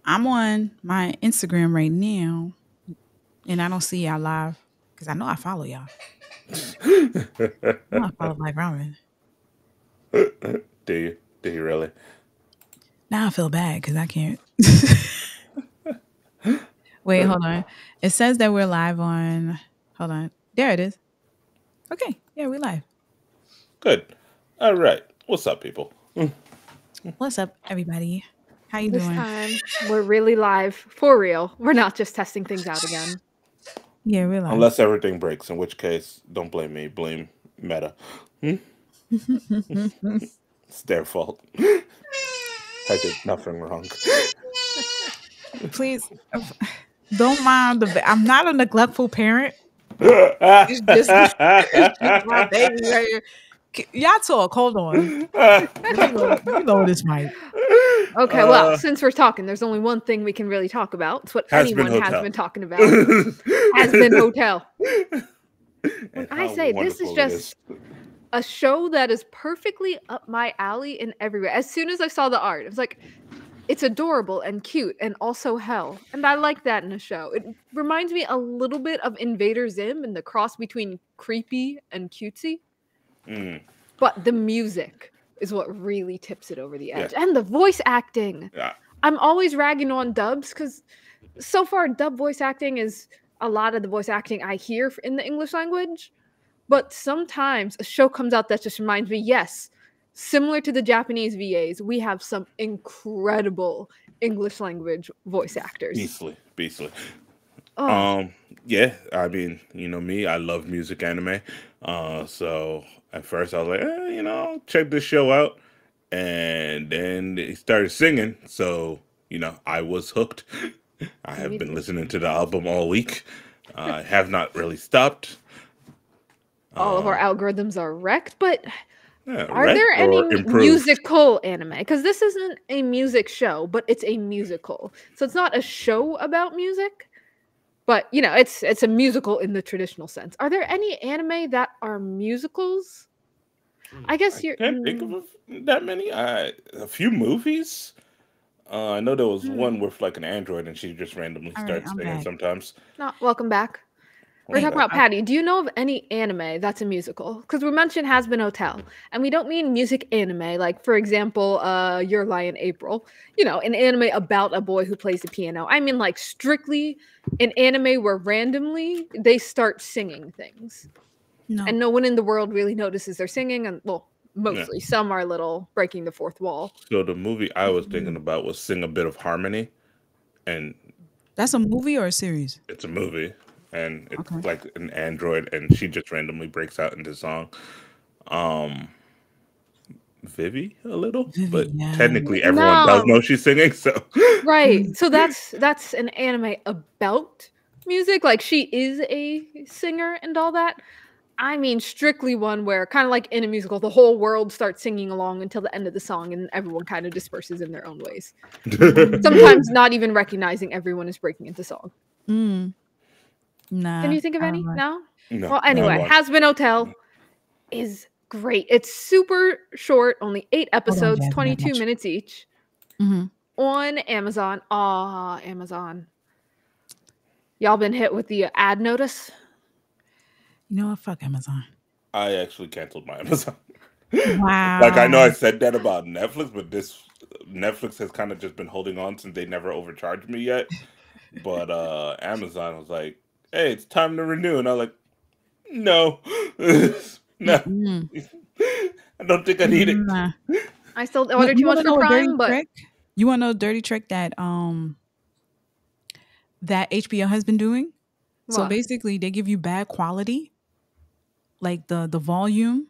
I'm on my Instagram right now, and I don't see y'all live because I know I follow y'all. I know I follow Black Ramen. Do you? Do you really? Now I feel bad because I can't. Wait, hold on. It says that we're live on. Hold on. There it is. Okay. Yeah, we're live. Good. All right. What's up, people? What's up, everybody? How you This doing? time, we're really live, for real. We're not just testing things out again. Yeah, we're live. Unless everything breaks, in which case, don't blame me. Blame Meta. It's their fault. I did nothing wrong. Please don't mind I'm not a neglectful parent. It's just, it's just my baby right here. Y'all talk. Hold on. Let me lower this mic. Okay, well, since we're talking, there's only one thing we can really talk about. It's what Has been anyone has Hotel. been talking about. Has been Hotel. When I say this is just a show that is perfectly up my alley in every way. As soon as I saw the art, it was like, it's adorable and cute and also hell. And I like that in a show. It reminds me a little bit of Invader Zim and the cross between creepy and cutesy. But the music is what really tips it over the edge. Yeah. And the voice acting. Yeah. I'm always ragging on dubs because so far dub voice acting is a lot of the voice acting I hear in the English language. But sometimes a show comes out that just reminds me, yes, similar to the Japanese VAs, we have some incredible English language voice actors. Beastly. Oh. Yeah, I mean, you know me, I love music anime. So at first I was like, check this show out. And then they started singing, so I was hooked. I have been listening to the album all week. I have not really stopped. All of our algorithms are wrecked, but are wrecked there any or improved? musical anime? Because this isn't a music show, but it's a musical. So it's not a show about music, but it's a musical in the traditional sense. Are there any anime that are musicals? I guess I can't think of that many. A few movies. I know there was one with like an android, and she just randomly starts singing back. sometimes. No, welcome back. We're talking about Patty. Do you know of any anime that's a musical? Because we mentioned Has Been Hotel, and we don't mean music anime. Like, for example, Your Lie in April. An anime about a boy who plays the piano. I mean, like, strictly an anime where randomly they start singing things. No. And no one in the world really notices they're singing, and well, mostly. Some are a little breaking the fourth wall. So the movie I was thinking about was Sing a Bit of Harmony, and that's a movie or a series? It's a movie, and it's like an android, and she just randomly breaks out into song. Vivi a little, but technically everyone does know she's singing. So right, so that's an anime about music. Like she is a singer and all that. I mean, strictly one where, kind of like in a musical, the whole world starts singing along until the end of the song, and everyone kind of disperses in their own ways. Sometimes not even recognizing everyone is breaking into song. Nah. Can you think of any? No? No. Well, anyway, Has Been Hotel is great. It's super short, only 8 episodes, 22 minutes each. On Amazon. Amazon. Y'all been hit with the ad notice? You know what? Fuck Amazon. I actually canceled my Amazon. Wow. Like, I know I said that about Netflix, but Netflix has kind of just been holding on since they never overcharged me yet. But Amazon was like, hey, it's time to renew. And I was like, no. No. I don't think I need it. I still order too much for Prime, but... You want to know a dirty trick that that HBO has been doing? What? So basically, they give you bad quality, like the volume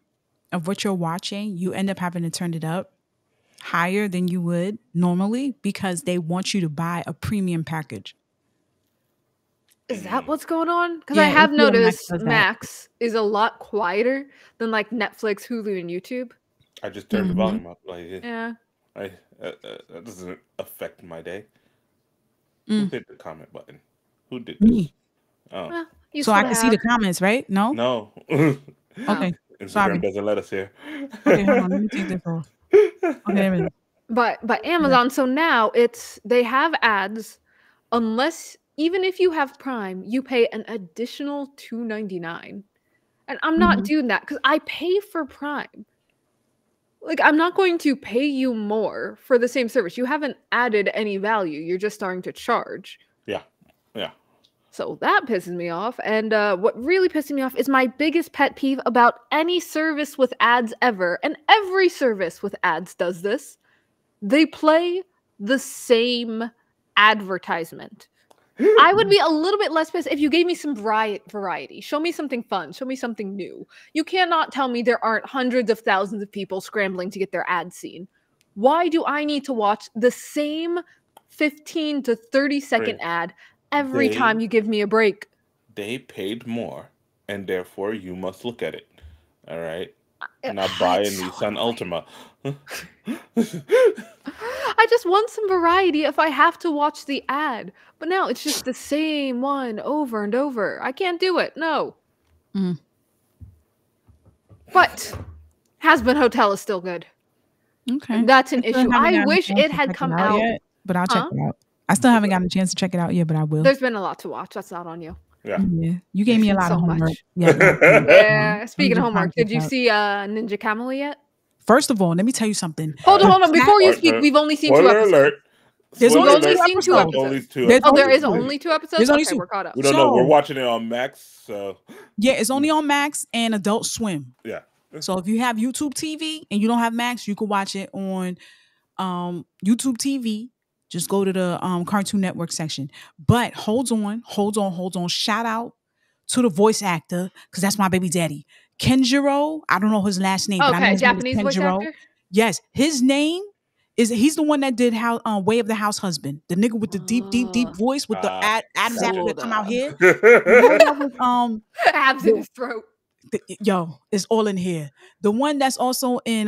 of what you're watching. You end up having to turn it up higher than you would normally because they want you to buy a premium package. Is that what's going on? Because I have noticed Max is a lot quieter than like Netflix, Hulu, and YouTube. I just turned the volume up. Like, yeah. That doesn't affect my day. Who hit the comment button? Who did this? Me. Oh. Well, so I can see the comments, right? No? No. Okay. Instagram doesn't let us here. Okay, hold on. Let me take this off. Okay, But Amazon, so now they have ads, unless even if you have Prime, you pay an additional $2.99. And I'm not doing that because I pay for Prime. Like, I'm not going to pay you more for the same service. You haven't added any value. You're just starting to charge. Yeah. So that pisses me off. And what really pisses me off is my biggest pet peeve about any service with ads ever. And every service with ads does this. They play the same advertisement. I would be a little bit less pissed if you gave me some variety. Show me something fun. Show me something new. You cannot tell me there aren't hundreds of thousands of people scrambling to get their ads seen. Why do I need to watch the same 15 to 30-second ad every time you give me a break? They paid more, and therefore you must look at it. All right? Not buy a Nissan Altima. I just want some variety if I have to watch the ad. But now it's just the same one over and over. I can't do it. No. But Has-Been Hotel is still good. Okay. And that's an issue. I wish it had come out. Yet, but I'll check it out. I still haven't gotten a chance to check it out yet, but I will. There's been a lot to watch. That's not on you. Yeah. You gave me a lot of homework. Yeah. Speaking of homework, did you see Ninja Camel yet? First of all, let me tell you something. Hold on. Before you speak, we've only seen 2 episodes. Alert. There's only seen 2 episodes. There is only 2 episodes? There's only okay, 2. We're caught up. We don't know. We're watching it on Max, so... Yeah, it's only on Max and Adult Swim. Yeah. So if you have YouTube TV and you don't have Max, you can watch it on YouTube TV. Just go to the Cartoon Network section. But hold on. Shout out to the voice actor, because that's my baby daddy. Kenjiro. I don't know his last name. Okay, but I know his Japanese name is voice actor? Yes, his name is, he's the one that did Way of the House Husband. The nigga with the deep voice with the Adam's apple that come out here. Abs in his throat. Yo, it's all in here. The one that's also in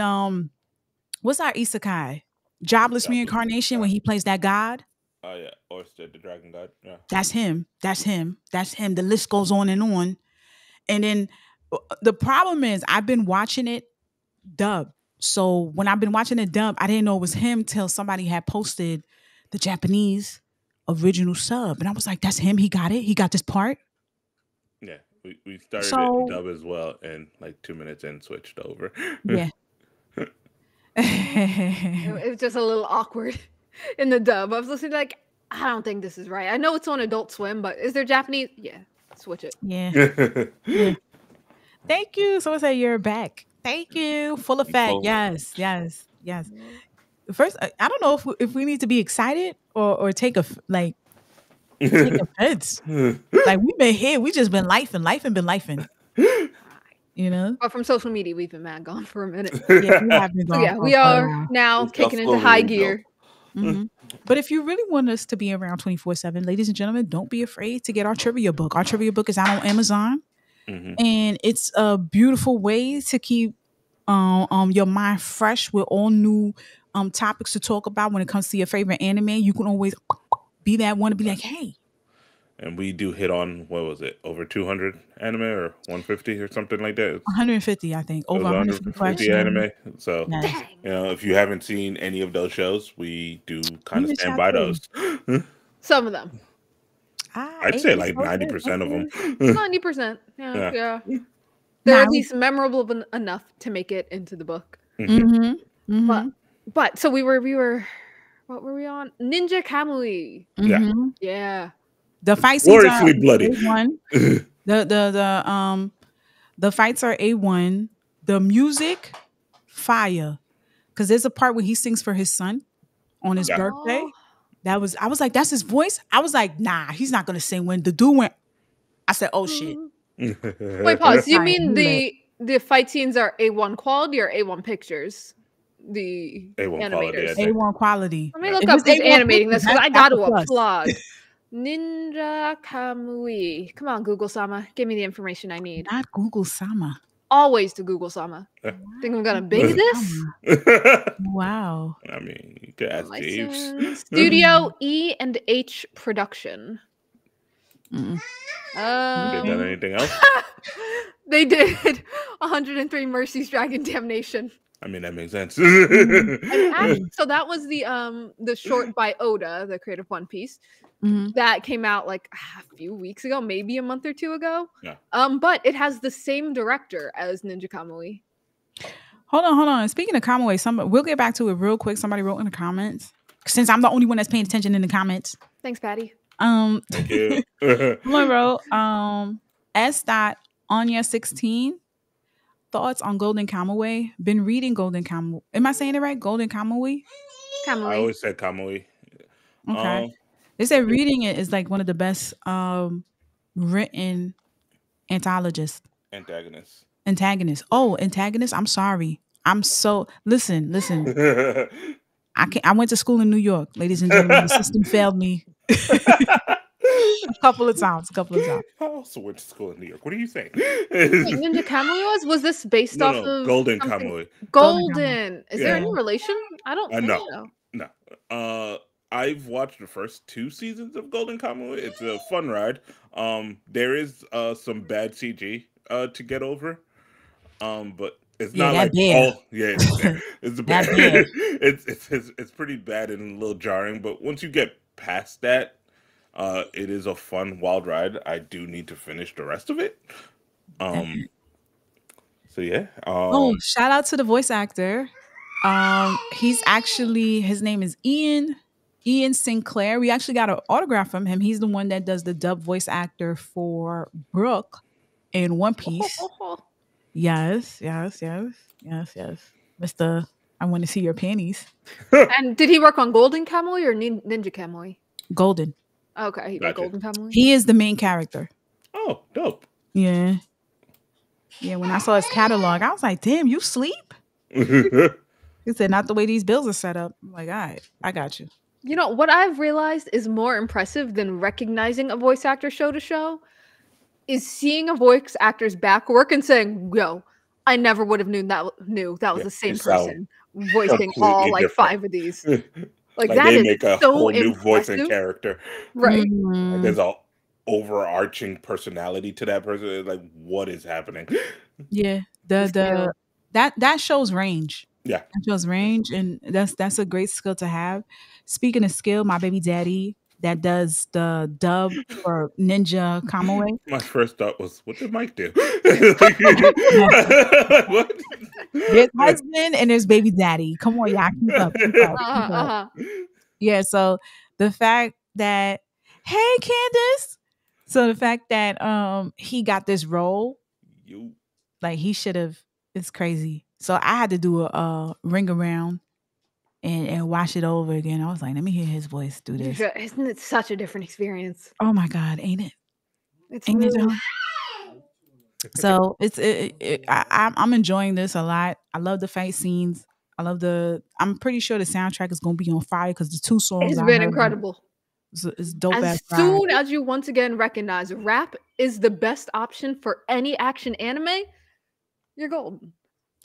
what's our isekai? Jobless Reincarnation, when he plays that god. Oh yeah, or the Dragon God. Yeah, that's him. The list goes on. And then the problem is, I've been watching it dub. So when I've been watching it dub, I didn't know it was him till somebody had posted the Japanese original sub, and I was like, "That's him. He got it. He got this part." Yeah, we started it dub as well, and like 2 minutes in, switched over. Yeah. It was just a little awkward in the dub. I was listening like, I don't think this is right. I know it's on Adult Swim, but is there Japanese? Yeah, switch it. Yeah. Thank you. So I say you're back. Thank you. Full effect. Yes. First, I don't know if we need to be excited or take offense. Like, we've been here. We just been lifing. You know? But from social media, we've been mad gone for a minute. Yeah, we have been gone. Yeah, we are now kicking into high gear. Mm-hmm. But if you really want us to be around 24/7, ladies and gentlemen, don't be afraid to get our trivia book. Our trivia book is out on Amazon, and it's a beautiful way to keep your mind fresh with all new topics to talk about when it comes to your favorite anime. You can always be that one to be like, hey. And we do hit on, what was it, over 200 anime or 150 or something like that? 150, I think. Over 150 anime. So, you know, if you haven't seen any of those shows, we do kind of stand by those. Some of them. I'd say like 90% of them. 90%. Yeah. They're at least memorable enough to make it into the book. But so we were, what were we on? Ninja Kamui. Yeah. The fight scenes are bloody. A1. The fights are A1. The music, fire. Because there's a part where he sings for his son on his birthday. I was like, that's his voice. I was like, nah, he's not gonna sing when the dude went. I said, oh shit. Wait, pause. You mean the fight scenes are A1 quality or A1 pictures? The A1 animators. Quality, A1 quality. Let me look up who's animating this because I got to applaud. Ninja Kamui. Come on, Google-sama. Give me the information I need. Not Google-sama. Always to Google-sama. Think I'm gonna big this? Wow. I mean, you could ask Jeeves. Studio E&H Production. They done anything else? They did 103 Mercies Dragon Damnation. I mean, that makes sense. And actually, so that was the short by Oda, the creator of One Piece, that came out like a few weeks ago, maybe a month or two ago. Yeah. But it has the same director as Ninja Kamui. Hold on. Speaking of Kamui, we'll get back to it real quick. Somebody wrote in the comments. Since I'm the only one that's paying attention in the comments. Thanks, Patty. Thank you. Someone wrote, S. Anya 16. Thoughts on Golden Kamui? Been reading Golden Kamui. Am I saying it right? Golden Kamui? I always said Kamui. Okay. They said reading it is like one of the best written antagonists. Oh, antagonist. I'm sorry. Listen. I went to school in New York, ladies and gentlemen. The system failed me a couple of times. I also went to school in New York. What are you saying? Ninja Kamui was this based off of Golden Kamui? Golden. Is there any relation? I don't think so. No. I've watched the first 2 seasons of Golden Kamui. It's a fun ride. There is some bad CG to get over. But it's not like it's bad. It's pretty bad and a little jarring. But once you get past that, it is a fun wild ride. I do need to finish the rest of it. So yeah. Shout out to the voice actor. His name is Ian Sinclair. We actually got an autograph from him. He's the one that does the dub voice actor for Brooke in One Piece. Yes. Mr. I want to see your panties. And did he work on Golden Kamui or Ninja Kamui? Golden. Okay, he did Golden Kamui. He is the main character. Oh, dope. Yeah. Yeah, when I saw his catalog, I was like, damn, you sleep? He said, not the way these bills are set up. I'm like, all right, I got you. You know, what I've realized is more impressive than recognizing a voice actor show to show is seeing a voice actor's back work and saying, yo, I never would have knew that was the same person voicing all like different. 5 of these. Like that they is make a so whole new impressive. voice and character. Right. Like there's a overarching personality to that person. It's like, what is happening? Yeah. That shows range. Yeah. That shows range, and that's a great skill to have. Speaking of skill, my baby daddy that does the dub for Ninja Kamui. My first thought was, what did Mike do? What? There's husband and there's baby daddy. Come on, y'all, keep up. Yeah, so the fact that, hey, Candace. So the fact that he got this role, like he should have, it's crazy. So I had to do a ring around and watch it over again. I was like, let me hear his voice do this. Isn't it such a different experience? Oh my God, ain't it? Ain't it? So I'm enjoying this a lot. I love the fight scenes. I'm pretty sure the soundtrack is going to be on fire because the 2 songs it's been incredible. It's dope. As soon as you once again recognize rap is the best option for any action anime, you're golden.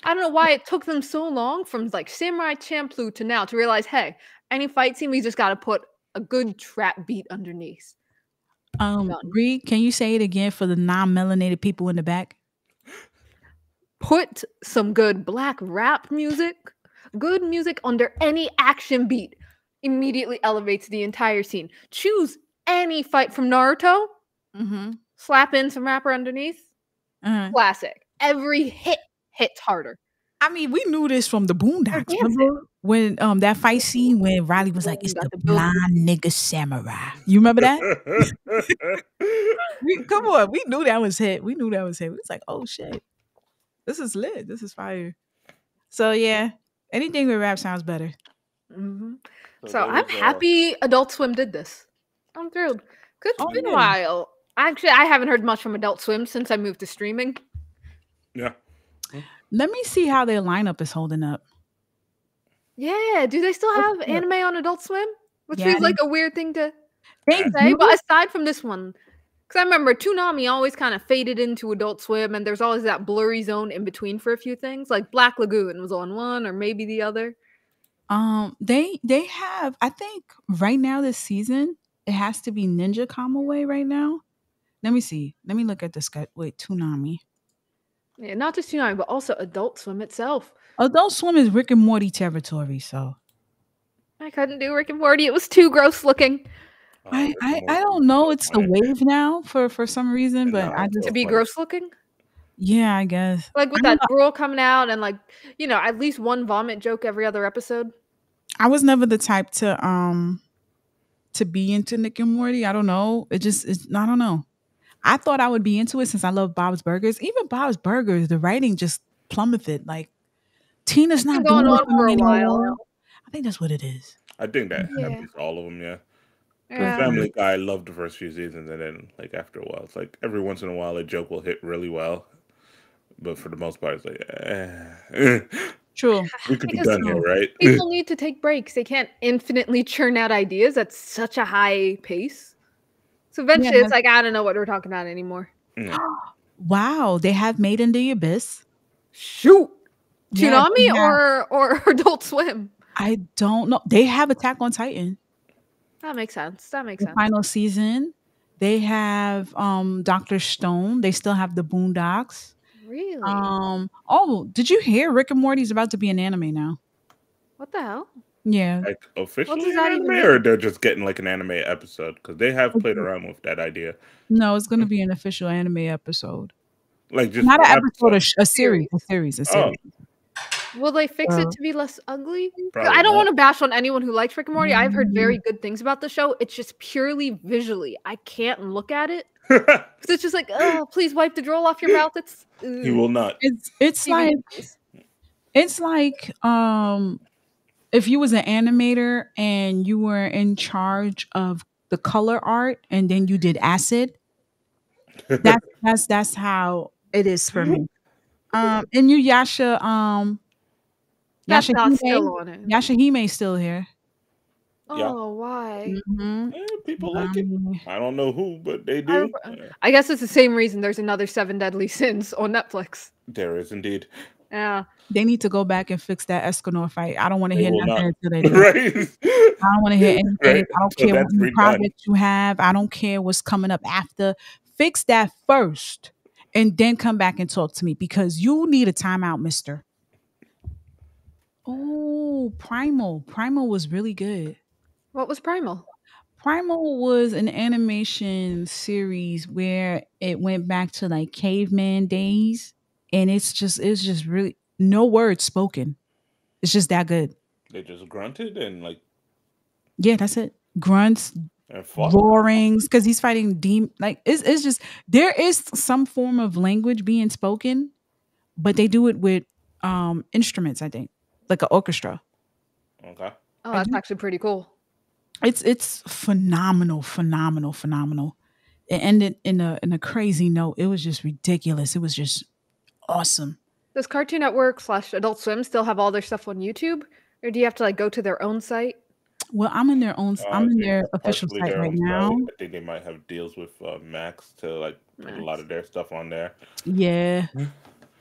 I don't know why it took them so long from like Samurai Champloo to now to realize, hey, any fight scene, we just got to put a good trap beat underneath. Bree, can you say it again for the non-melanated people in the back? Put some good black rap music, good music under any action beat. Immediately elevates the entire scene. Choose any fight from Naruto, slap in some rapper underneath, classic. Every hit hits harder. I mean, we knew this from the Boondocks. Remember when that fight scene when Riley was like, "It's the blind nigga samurai." You remember that? Come on, we knew that was hit. We was like, "Oh shit, this is lit. This is fire." So yeah, anything with rap sounds better. So I'm happy Adult Swim did this. I'm thrilled. It's been a while. Actually, I haven't heard much from Adult Swim since I moved to streaming. Yeah. Let me see how their lineup is holding up. Yeah, do they still have anime on Adult Swim? Which feels like a weird thing to say. But aside from this one, because I remember Toonami always kind of faded into Adult Swim, and there's always that blurry zone in between for a few things. Like Black Lagoon was on one, or maybe the other. They have, I think right now this season, it has to be Ninja Kamui right now. Let me see. Let me look at the schedule. Wait, Toonami. Yeah, not just Toonami, but also Adult Swim itself. Adult Swim is Rick and Morty territory, so I couldn't do Rick and Morty. It was too gross looking. I don't know. It's the wave now for some reason, but I just to be gross looking. Yeah, I guess. Like with that girl coming out and like, you know, at least one vomit joke every other episode. I was never the type to be into Nick and Morty. I don't know. I don't know. I thought I would be into it since I love Bob's Burgers. Even Bob's Burgers, the writing just plummeted. Like Tina's not going doing on for a while. I think that's what it is. I think that happens to all of them, yeah. Family Guy loved the first few seasons, and then like after a while, it's like every once in a while a joke will hit really well, but for the most part, it's like, True. We could be done here, right? People need to take breaks. They can't infinitely churn out ideas at such a high pace. So eventually, it's like I don't know what we're talking about anymore. Wow, they have Made in the Abyss. Shoot, Toonami or Adult Swim. I don't know. They have Attack on Titan. That makes sense. Final season. They have Dr. Stone. They still have the Boondocks. Really? Oh, did you hear Rick and Morty's about to be an anime now? What the hell? Yeah. Like officially an anime, or they're just getting like an anime episode? Because they have played around with that idea. No, it's going to be an official anime episode. Like just not an episode, a series. Oh. Will they fix it to be less ugly? I don't want to bash on anyone who likes Rick and Morty. I've heard very good things about the show. It's just purely visually. I can't look at it. It's just like, oh, please wipe the drool off your mouth. It's he will not. It's like if you was an animator and you were in charge of the color art and then you did acid. That's how it is for me. And you Yashahime's still here. Oh, why? People like it. I don't know who, but they do. I guess it's the same reason there's another 7 Deadly Sins on Netflix. There is indeed. Yeah. They need to go back and fix that Escanor fight. I don't want to hear nothing until they do. Right? I don't want to hear anything. Right. I don't care what project you have. I don't care what's coming up after. Fix that first and then come back and talk to me because you need a timeout, mister. Oh, Primal. Primal was really good. What was Primal? Primal was an animation series where it went back to like caveman days. And it's just really no words spoken. It's just that good. They just grunted and like. Yeah, that's it. Grunts, roarings, because he's fighting like it's just there is some form of language being spoken, but they do it with instruments. I think like an orchestra. Okay. Oh, that's actually pretty cool. It's phenomenal. It ended in a crazy note. It was just ridiculous. It was just awesome. Does Cartoon Network / Adult Swim still have all their stuff on YouTube, or do you have to like go to their own site? Well, I'm in their own. I'm in their official site right now. I think they might have deals with Max to like put a lot of their stuff on there. Yeah,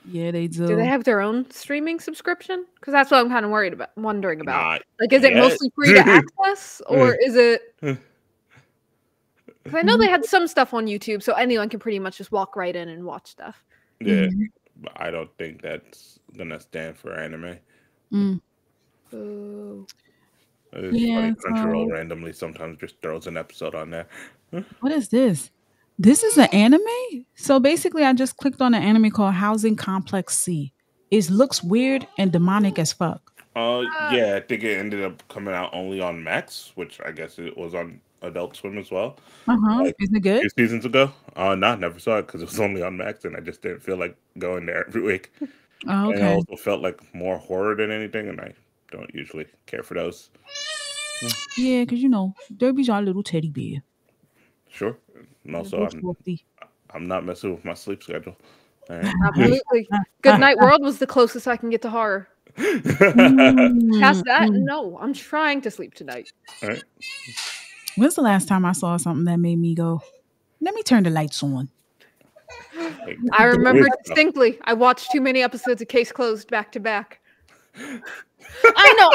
yeah, they do. Do they have their own streaming subscription? Because that's what I'm kind of wondering about. Like, is it mostly free to access, or is it? Because I know they had some stuff on YouTube, so anyone can pretty much just walk right in and watch stuff. Yeah, but I don't think that's gonna stand for anime. Oh. It's funny. Crunchyroll randomly sometimes just throws an episode on there. What is this? This is an anime? So basically, I just clicked on an anime called Housing Complex C. It looks weird and demonic as fuck. Yeah, I think it ended up coming out only on Max, which I guess it was on Adult Swim as well. Like is it good? 2 seasons ago. Never saw it because it was only on Max, and I just didn't feel like going there every week. Oh, okay. And I also felt like more horror than anything, and I don't usually care for those. Yeah, because Derby's our little teddy bear. Sure. And also, I'm not messing with my sleep schedule. Right. Absolutely. Good Night World was the closest I can get to horror. Past that, no. I'm trying to sleep tonight. All right. When's the last time I saw something that made me go, let me turn the lights on? I remember distinctly. I watched too many episodes of Case Closed back to back. I know.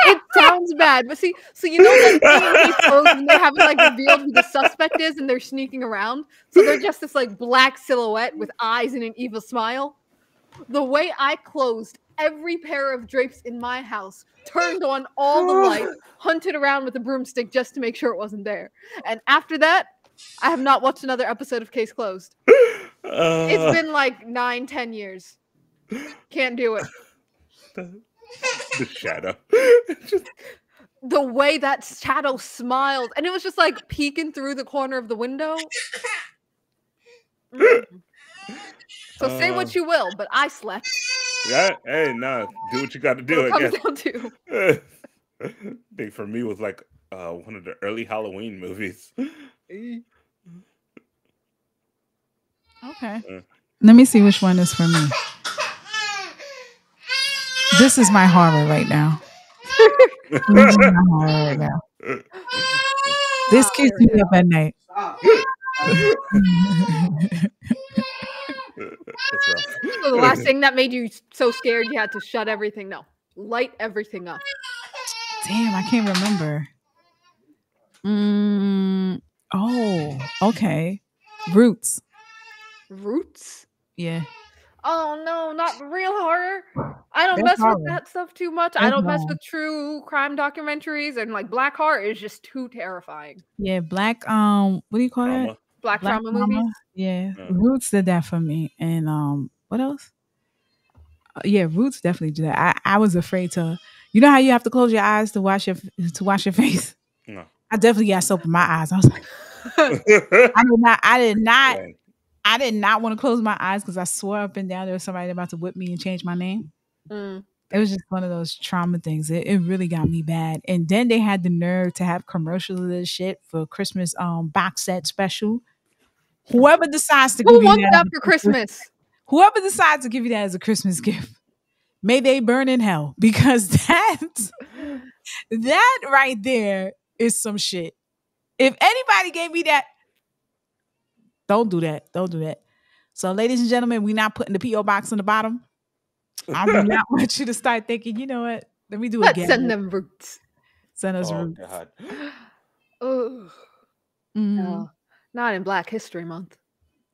It sounds bad, but see, so like Case Closed, and they haven't like revealed who the suspect is, and they're sneaking around. So they're just this like black silhouette with eyes and an evil smile. The way I closed every pair of drapes in my house, turned on all the lights, hunted around with a broomstick just to make sure it wasn't there. And after that, I have not watched another episode of Case Closed. It's been like 9-10 years. Can't do it. The shadow. Just the way that shadow smiled, and it was just like peeking through the corner of the window. So say what you will, but I slept. Yeah, hey, nah, do what you got to do. What it comes down to. I think for me was like one of the early Halloween movies. Okay. Let me see which one is for me. This is my horror right now. This is my horror right now. This keeps me up at night. So the last thing that made you so scared you had to shut everything? No. Light everything up. Damn, I can't remember. Oh, okay. Roots. Roots? Yeah. Oh no, not real horror. I don't mess with that stuff too much. I don't mess with true crime documentaries, and like black horror is just too terrifying. Yeah, black what do you call that? Black trauma movies. Yeah. Roots did that for me. And what else? Yeah, Roots definitely did that. I was afraid to. You know how you have to close your eyes to wash your face? No. I definitely got soap in my eyes. I was like, I did not want to close my eyes because I swore up and down there was somebody about to whip me and change my name. It was just one of those trauma things. It really got me bad. And then they had the nerve to have commercials of this shit for Christmas box set special. Whoever decides to give you that for Christmas. Whoever decides to give you that as a Christmas gift, may they burn in hell, because that right there is some shit. If anybody gave me that, don't do that. Don't do that. So, ladies and gentlemen, we're not putting the P.O. box on the bottom. I do not want you to start thinking, you know what? Let me do it again. Send them roots. Send us roots. God. Oh. No, not in Black History Month.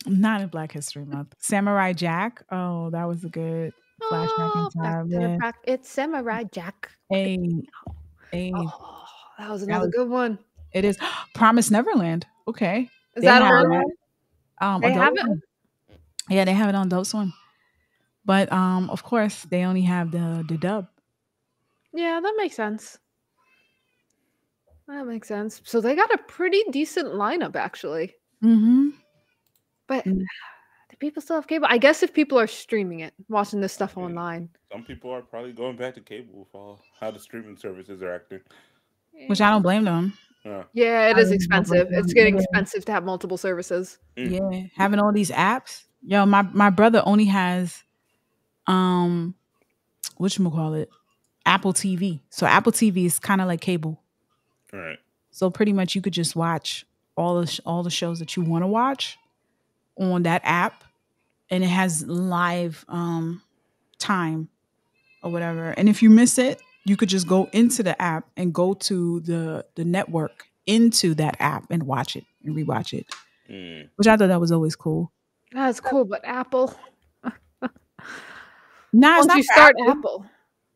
Not in Black History Month. Samurai Jack. Oh, that was a good flashback in time. Yeah. It's Samurai Jack. Hey. Oh, that was another good one. It is. Promised Neverland. Okay. Is that on? They have it. Yeah, they have it on Adult Swim. But of course, they only have the dub. Yeah, that makes sense. That makes sense. So they got a pretty decent lineup, actually. But do people still have cable? I guess if people are streaming it, watching this stuff online. Some people are probably going back to cable with how the streaming services are acting. Which I don't blame them. Yeah, it is expensive. It's getting expensive to have multiple services. Yeah, having all these apps. Yo, my brother only has whatchamacallit, Apple TV. So Apple TV is kind of like cable. All right. So pretty much you could just watch all the shows that you want to watch on that app, and it has live time or whatever. And if you miss it, you could just go into the app and go to the network into that app and watch it and rewatch it. Which I thought that was always cool. That's cool, but Apple. Nah, once you start Apple.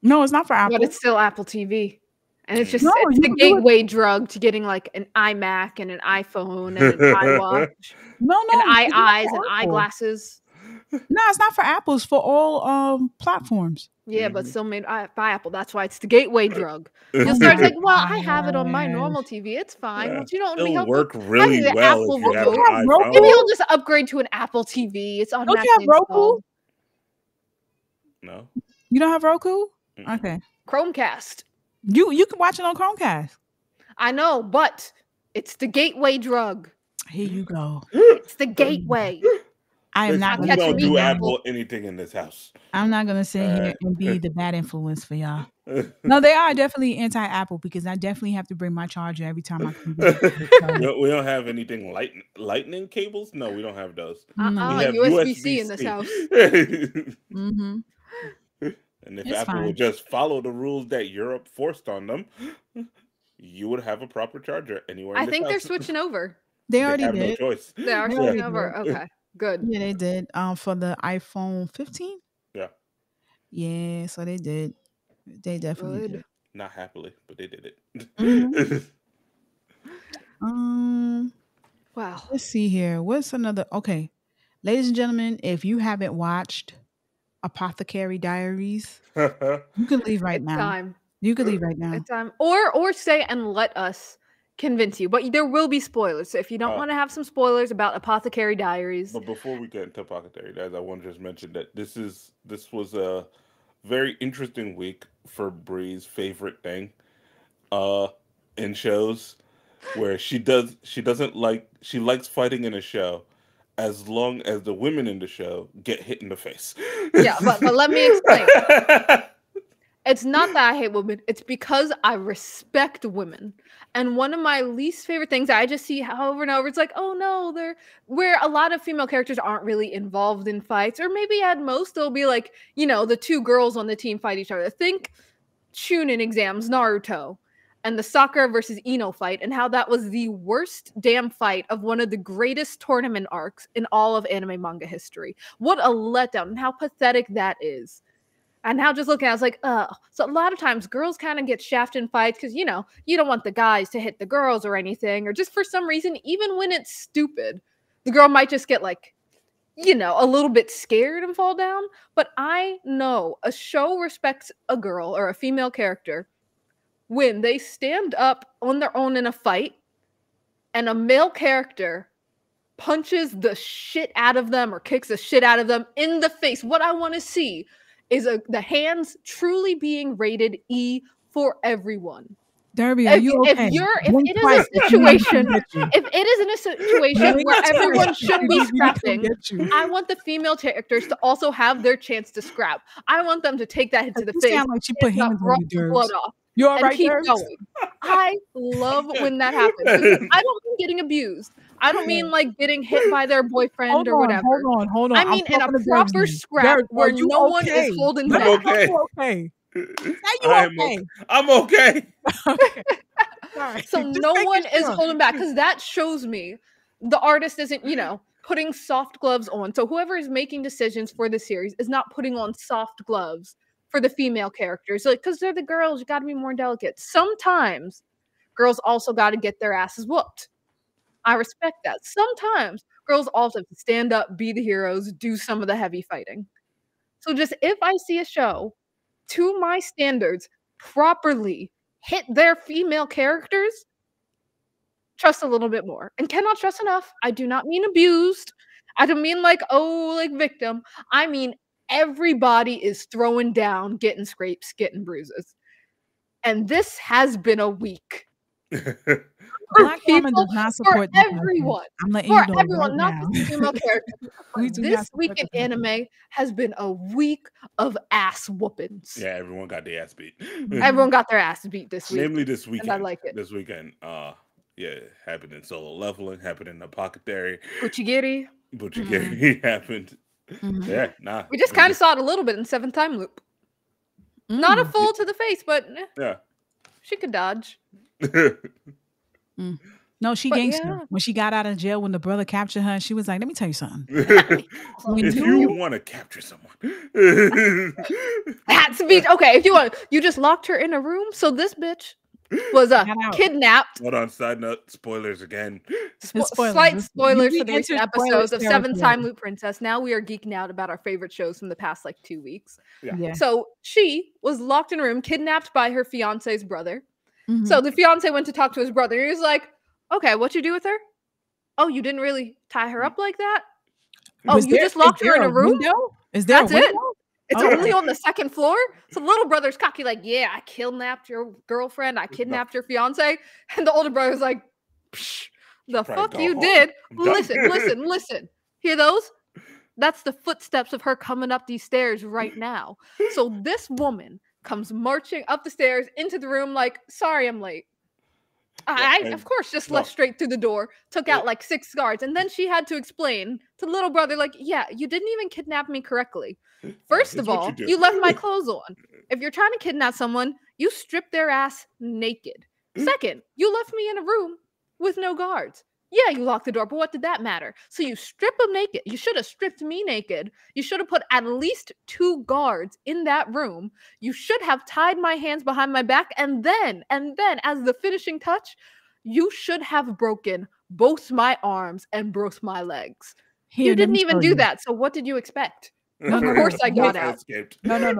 No, it's not for Apple. But it's still Apple TV. And it's just it's the gateway drug to getting like an iMac and an iPhone and an iWatch. And eyes and eyeglasses. No, it's not for Apple. It's for all platforms. Yeah, but still made by Apple. That's why it's the gateway drug. You'll start like, well, I have it on my normal TV. It's fine. But you don't It'll work really well if you have an iPhone. Maybe you'll just upgrade to an Apple TV. It's on. Don't you have Roku? No. You don't have Roku? Okay. Chromecast. You can watch it on Chromecast. I know, but it's the gateway drug. Here you go. It's the gateway. I am not going to do Apple anything in this house. I'm not going to sit here and be the bad influence for y'all. No, they are definitely anti-Apple because I definitely have to bring my charger every time I come back. We don't have anything lightning cables? No, we don't have those. We have USB-C in this house. And if Apple would just follow the rules that Europe forced on them, you would have a proper charger anywhere. I think they're switching over. They already have did. No choice. They are switching over. Okay, good. Yeah, they did. For the iPhone 15. Yeah. Yeah, so they did. They definitely Good. did. Not happily, but they did Mhm. it. Wow. Let's see here. What's another? Okay, ladies and gentlemen, if you haven't watched Apothecary Diaries, you can leave right It's now. time. You can leave right now. It's time. Or stay and let us convince you. But there will be spoilers. So if you don't want to have some spoilers about Apothecary Diaries. But before we get into Apothecary Diaries, I want to just mention that this was a very interesting week for Bree's favorite thing uh in shows, where she likes fighting in a show as long as the women in the show get hit in the face. Yeah, but let me explain. It's not that I hate women. It's because I respect women. And one of my least favorite things I just see over and over, it's like, oh no, they're where a lot of female characters aren't really involved in fights, or maybe at most they'll be like, the two girls on the team fight each other. Think Chunin exams, Naruto, and the Sakura versus Ino fight, and how that was the worst damn fight of one of the greatest tournament arcs in all of anime manga history. What a letdown, and how pathetic that is. And how just looking at it, I was like, so a lot of times girls kind of get shafted in fights because, you don't want the guys to hit the girls or anything, or just for some reason, even when it's stupid, the girl might just get like, a little bit scared and fall down. But I know a show respects a girl or a female character when they stand up on their own in a fight and a male character punches the shit out of them or kicks the shit out of them in the face. What I want to see is the hands truly being rated E for everyone. Derby, are you okay? If it is in a situation where everyone should be scrapping, I want the female characters to also have their chance to scrap. I want them to take that hit to the face. Sound like she put hands on you, blood off. You all and right, keep Derbs? going. I love when that happens. I don't mean getting abused. I don't mean like getting hit by their boyfriend or whatever. Hold on. I mean in a proper scrap where no one is holding back. Okay. Okay. I'm okay. So no one is holding back, because that shows me the artist isn't, putting soft gloves on. So whoever is making decisions for the series is not putting on soft gloves for the female characters, like, because they're the girls, you got to be more delicate. Sometimes girls also got to get their asses whooped. I respect that. Sometimes girls also have to stand up, be the heroes, do some of the heavy fighting. So just if I see a show, to my standards, properly hit their female characters, trust a little bit more. And cannot trust enough. I do not mean abused. I don't mean like victim. I mean everybody is throwing down, getting scrapes, getting bruises. And this has been a week. Black Ramen does not support everyone. I'm letting you know everyone, not just the female character. This week in anime has been a week of ass whoopings. Yeah, everyone got their ass beat. Everyone got their ass beat this week. Namely this weekend. And I like it. This weekend, happened in Solo Leveling, happened in Apothecary. Buchigiri happened. Yeah, we just kind of saw it a little bit in 7th Time Loop. Not a full to the face, but yeah, she could dodge. No, she gangster. When she got out of jail, when the brother captured her, she was like, let me tell you something. If you want to capture someone. That's the beach. Okay, if you want, you just locked her in a room. So this bitch was kidnapped. Hold on, side note, spoilers again. Slight spoilers for the recent episodes of 7th Time Loop Princess. Now we are geeking out about our favorite shows from the past 2 weeks. Yeah. So she was locked in a room, kidnapped by her fiance's brother. So the fiance went to talk to his brother. He was like, okay, what'd you do with her? Oh, you didn't really tie her up like that? Oh, you just locked her in a room? Is there That's it? It's only on the 2nd floor? So the little brother's cocky, like, yeah, I kidnapped your girlfriend. I kidnapped your fiance. And the older brother's like, psh, the fuck you did? Listen. Hear those? That's the footsteps of her coming up these stairs right now. So this woman comes marching up the stairs into the room like, sorry, I'm late. I of course, just left straight through the door, took out 6 guards, and then she had to explain to the little brother, like, yeah, you didn't even kidnap me correctly. First of all, you left my clothes on. If you're trying to kidnap someone, you strip their ass naked. Second, you left me in a room with no guards. Yeah, you locked the door, but what did that matter? So you strip him naked. You should have stripped me naked. You should have put at least 2 guards in that room. You should have tied my hands behind my back, and then, as the finishing touch, you should have broken both my arms and both my legs. Here, You let didn't me even tell do you. that, so what did you expect? No, Of no, course I got I out. escaped. no.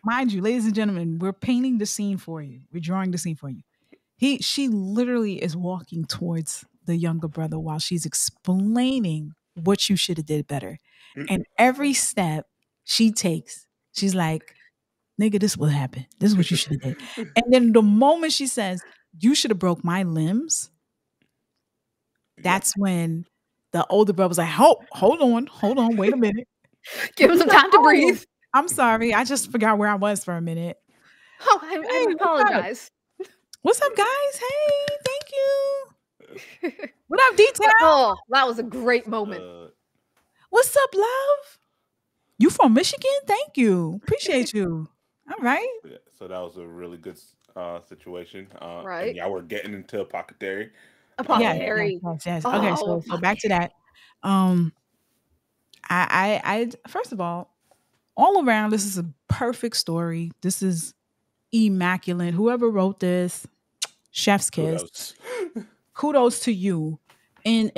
Mind you, ladies and gentlemen, we're painting the scene for you. We're drawing the scene for you. She literally is walking towards the younger brother while she's explaining what you should have did better. And every step she takes, she's like, nigga, this will happen. This is what you should have did. And then the moment she says, you should have broke my limbs, that's when the older brother was like, hold on, wait a minute. Give him some time to breathe. I'm sorry. I just forgot where I was for a minute. Oh, I apologize. What's up, guys? Hey, thank you. What up, D-Town? Oh, that was a great moment. What's up, love? You from Michigan? Thank you. Appreciate you. All right. Yeah, so that was a really good situation. Right. And y'all were getting into apothecary. Yes. Okay, so back to that. I first of all around, this is a perfect story. This is immaculate. Whoever wrote this, chef's kiss. Kudos to you. And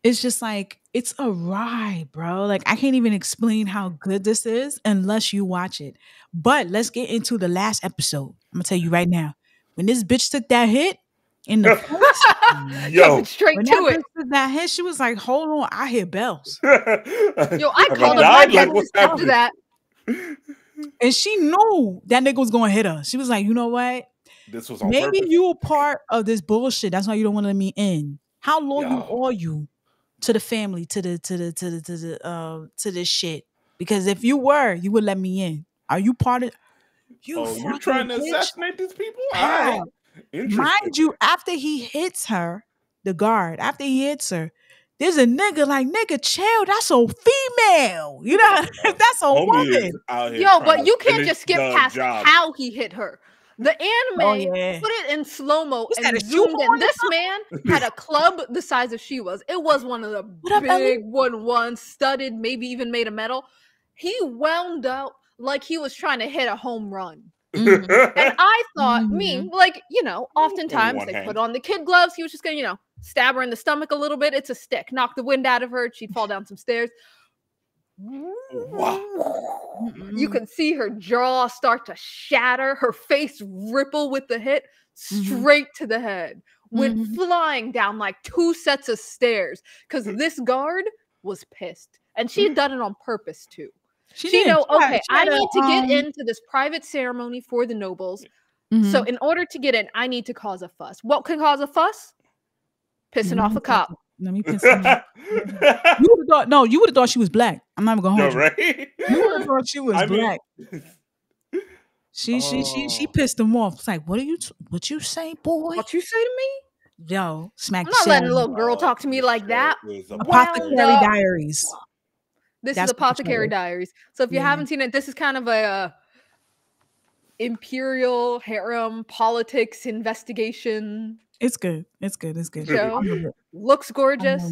it's just like, it's a ride, bro. Like, I can't even explain how good this is unless you watch it. But let's get into the last episode. I'm gonna tell you right now. When this bitch took that hit in the face, jumping straight when to that it. bitch took that hit, she was like, hold on, I hear bells. Yo, I called up my dentist after that. And she knew that nigga was gonna hit her. She was like, you know what? This was on Maybe purpose. you a part of this bullshit. That's why you don't want to let me in. How loyal are you to the family, to this shit? Because if you were, you would let me in. Are you part of you trying to assassinate these people? Yeah. Interesting. Mind you, after he hits her, the guard, after he hits her, there's a nigga like, nigga, chill, that's a female. You know, that's a woman. Yo, but you can't just skip past how he hit her. The anime put it in slow-mo and zoomed in. This man had a club the size of she was. It was one of the big 1-1 studded, maybe even made of metal. He wound up like he was trying to hit a home run. And I thought, oftentimes they put on the kid gloves. He was just gonna, stab her in the stomach a little bit. It's a stick. Knock the wind out of her. She'd fall down some stairs. Wow. You could see her jaw start to shatter, her face ripple with the hit straight to the head. Went flying down like 2 sets of stairs because this guard was pissed. And she had done it on purpose too. She know, okay, I need to get into this private ceremony for the nobles. So in order to get in, I need to cause a fuss. What can cause a fuss? Pissing off a cop. Let me piss him off. You would have thought she was black. I'm not even gonna hold you. Right? You would have thought she was black. She pissed him off. It's like, what you say, boy? What you say to me? Yo, smack. I'm not letting a little girl talk to me like that. Apothecary Diaries. This is Apothecary Diaries. So if you haven't seen it, this is kind of a imperial harem politics investigation. It's good. Show. Looks gorgeous.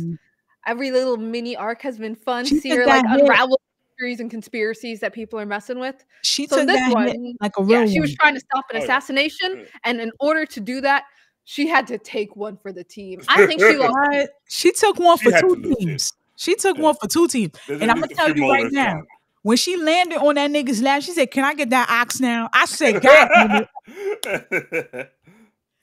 Every little mini arc has been fun. See her like unravel mysteries and conspiracies that people are messing with. She took that hit like a real she was trying to stop an assassination, and in order to do that, she had to take one for the team. I think she lost. She took one for 2 teams. She took one for 2 teams. And I'm gonna tell you right now, when she landed on that nigga's lap, she said, "Can I get that ox now?" I said, "God."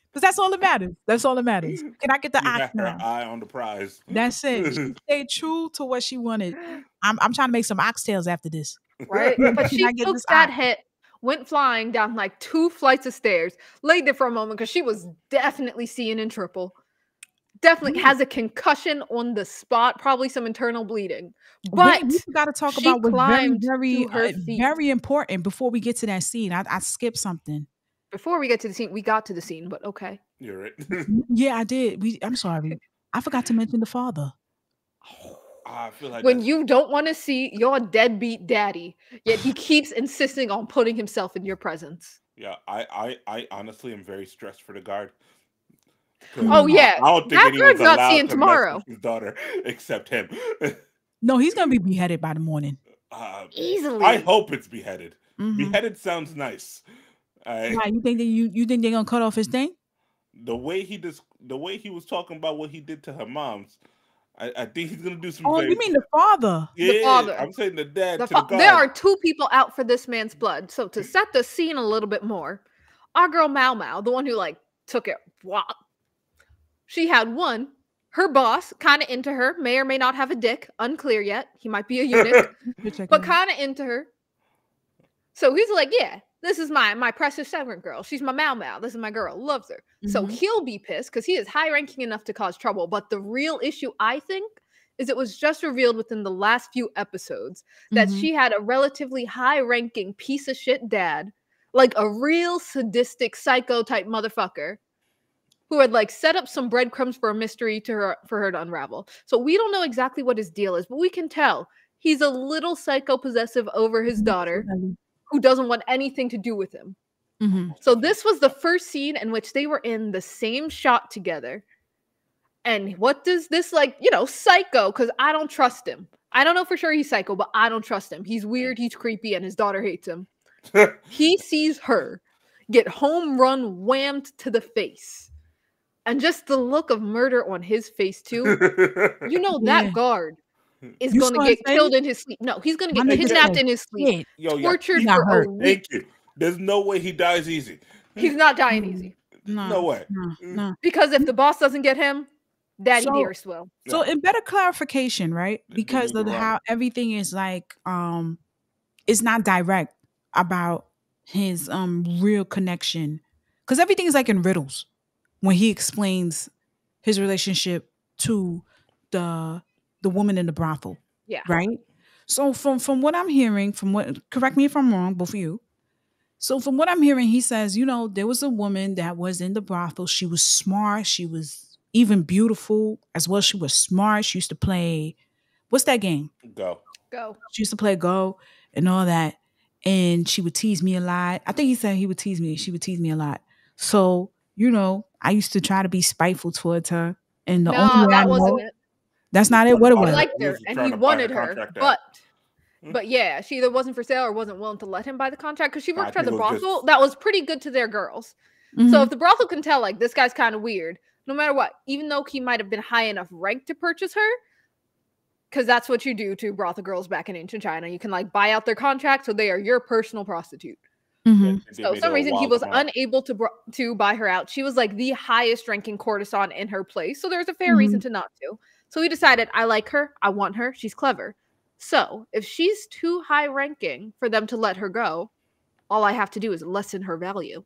Because that's all that matters. That's all that matters. Can I get the ox now? Her eye on the prize. That's it. She stayed true to what she wanted. I'm trying to make some oxtails after this. Right? But she took that hit, went flying down like 2 flights of stairs, laid there for a moment because she was definitely seeing in triple. Definitely has a concussion on the spot, probably some internal bleeding. But we got to talk about what's very important before we get to that scene. I skipped something. Before we get to the scene, we got to the scene, but okay. You're right. Yeah, I did. I'm sorry. I forgot to mention the father. I feel like when you don't want to see your deadbeat daddy, yet he keeps insisting on putting himself in your presence. Yeah, I honestly am very stressed for the guard. Oh yeah, I don't think that anyone's bird's not allowed seeing to mess tomorrow. with his daughter except him. No, he's gonna be beheaded by the morning. Easily. I hope it's beheaded. Beheaded sounds nice. Why you think that you think they're gonna cut off his thing? The way he was talking about what he did to her moms, I think he's gonna do some. Oh, you mean the father? Yeah, the father. I'm saying the dad to the god. There are two people out for this man's blood. So to set the scene a little bit more, our girl Mau Mau, the one who like took it, she had one. Her boss, kind of into her, may or may not have a dick, unclear yet. He might be a eunuch, but kind of into her. So he's like, yeah, this is my precious servant girl. She's my Mau Mau. This is my girl. Loves her. So he'll be pissed because he is high ranking enough to cause trouble. But the real issue, I think, is it was just revealed within the last few episodes that she had a relatively high ranking piece of shit dad, like a real sadistic psycho type motherfucker who had like set up some breadcrumbs for a mystery for her to unravel. So we don't know exactly what his deal is, but we can tell he's a little psycho possessive over his daughter who doesn't want anything to do with him. So this was the first scene in which they were in the same shot together. And what does this, like, psycho, because I don't trust him. I don't know for sure he's psycho, but I don't trust him. He's weird, he's creepy, and his daughter hates him. He sees her get home run whammed to the face. And just the look of murder on his face, too. That guard is going to get killed in his sleep. No, he's going to get kidnapped in his sleep. Tortured for a week. Thank you. There's no way he dies easy. He's not dying easy. No way. No. Because if the boss doesn't get him, Daddy Dearest will. So in better clarification, right? Because of how everything is like, it's not direct about his real connection. Because everything is like in riddles when he explains his relationship to the woman in the brothel. Yeah. Right? So from what I'm hearing, correct me if I'm wrong, both of you. So from what I'm hearing, he says, there was a woman that was in the brothel. She was smart. She was even beautiful as well. She was smart. She used to play, what's that game? Go. She used to play Go and all that. And she would tease me a lot. I think he said he would tease me. She would tease me a lot. So, I used to try to be spiteful towards her. And the only way I know, that's not it. What it was. He liked her and he wanted her. But yeah, she either wasn't for sale or wasn't willing to let him buy the contract because she worked for the brothel that was pretty good to their girls. So if the brothel can tell, like, this guy's kind of weird, no matter what, even though he might have been high enough rank to purchase her, because that's what you do to brothel girls back in ancient China. You can like buy out their contract, so they are your personal prostitute. So for some reason he was unable to buy her out. She was like the highest ranking courtesan in her place, so there's a fair reason to not to. So he decided, I like her, I want her, she's clever. So if she's too high ranking for them to let her go, all I have to do is lessen her value.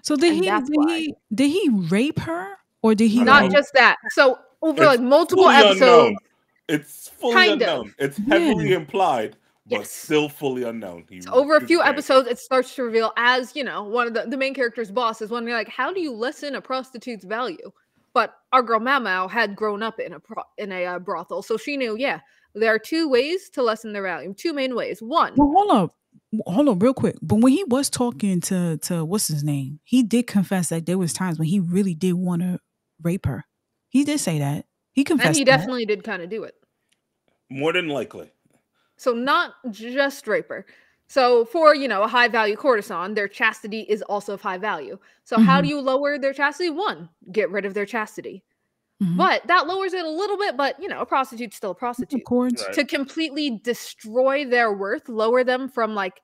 So did he rape her, or did he not just that? So over like multiple episodes, unknown. It's fully unknown. It's heavily implied, but still fully unknown. So over a few episodes, it starts to reveal as one of the main character's boss is wondering like, how do you lessen a prostitute's value? But our girl Mau Mau had grown up in a brothel, so she knew. There are two ways to lessen their value. Two main ways. One. Well, hold up, real quick. But when he was talking to what's his name, he did confess that there was times when he really did want to rape her. He did say that. He confessed. And he definitely did kind of do it. More than likely. So not just rape her. So for, a high value courtesan, their chastity is also of high value. So how do you lower their chastity? One, get rid of their chastity. But that lowers it a little bit, but a prostitute's still a prostitute. Right. To completely destroy their worth, lower them from like,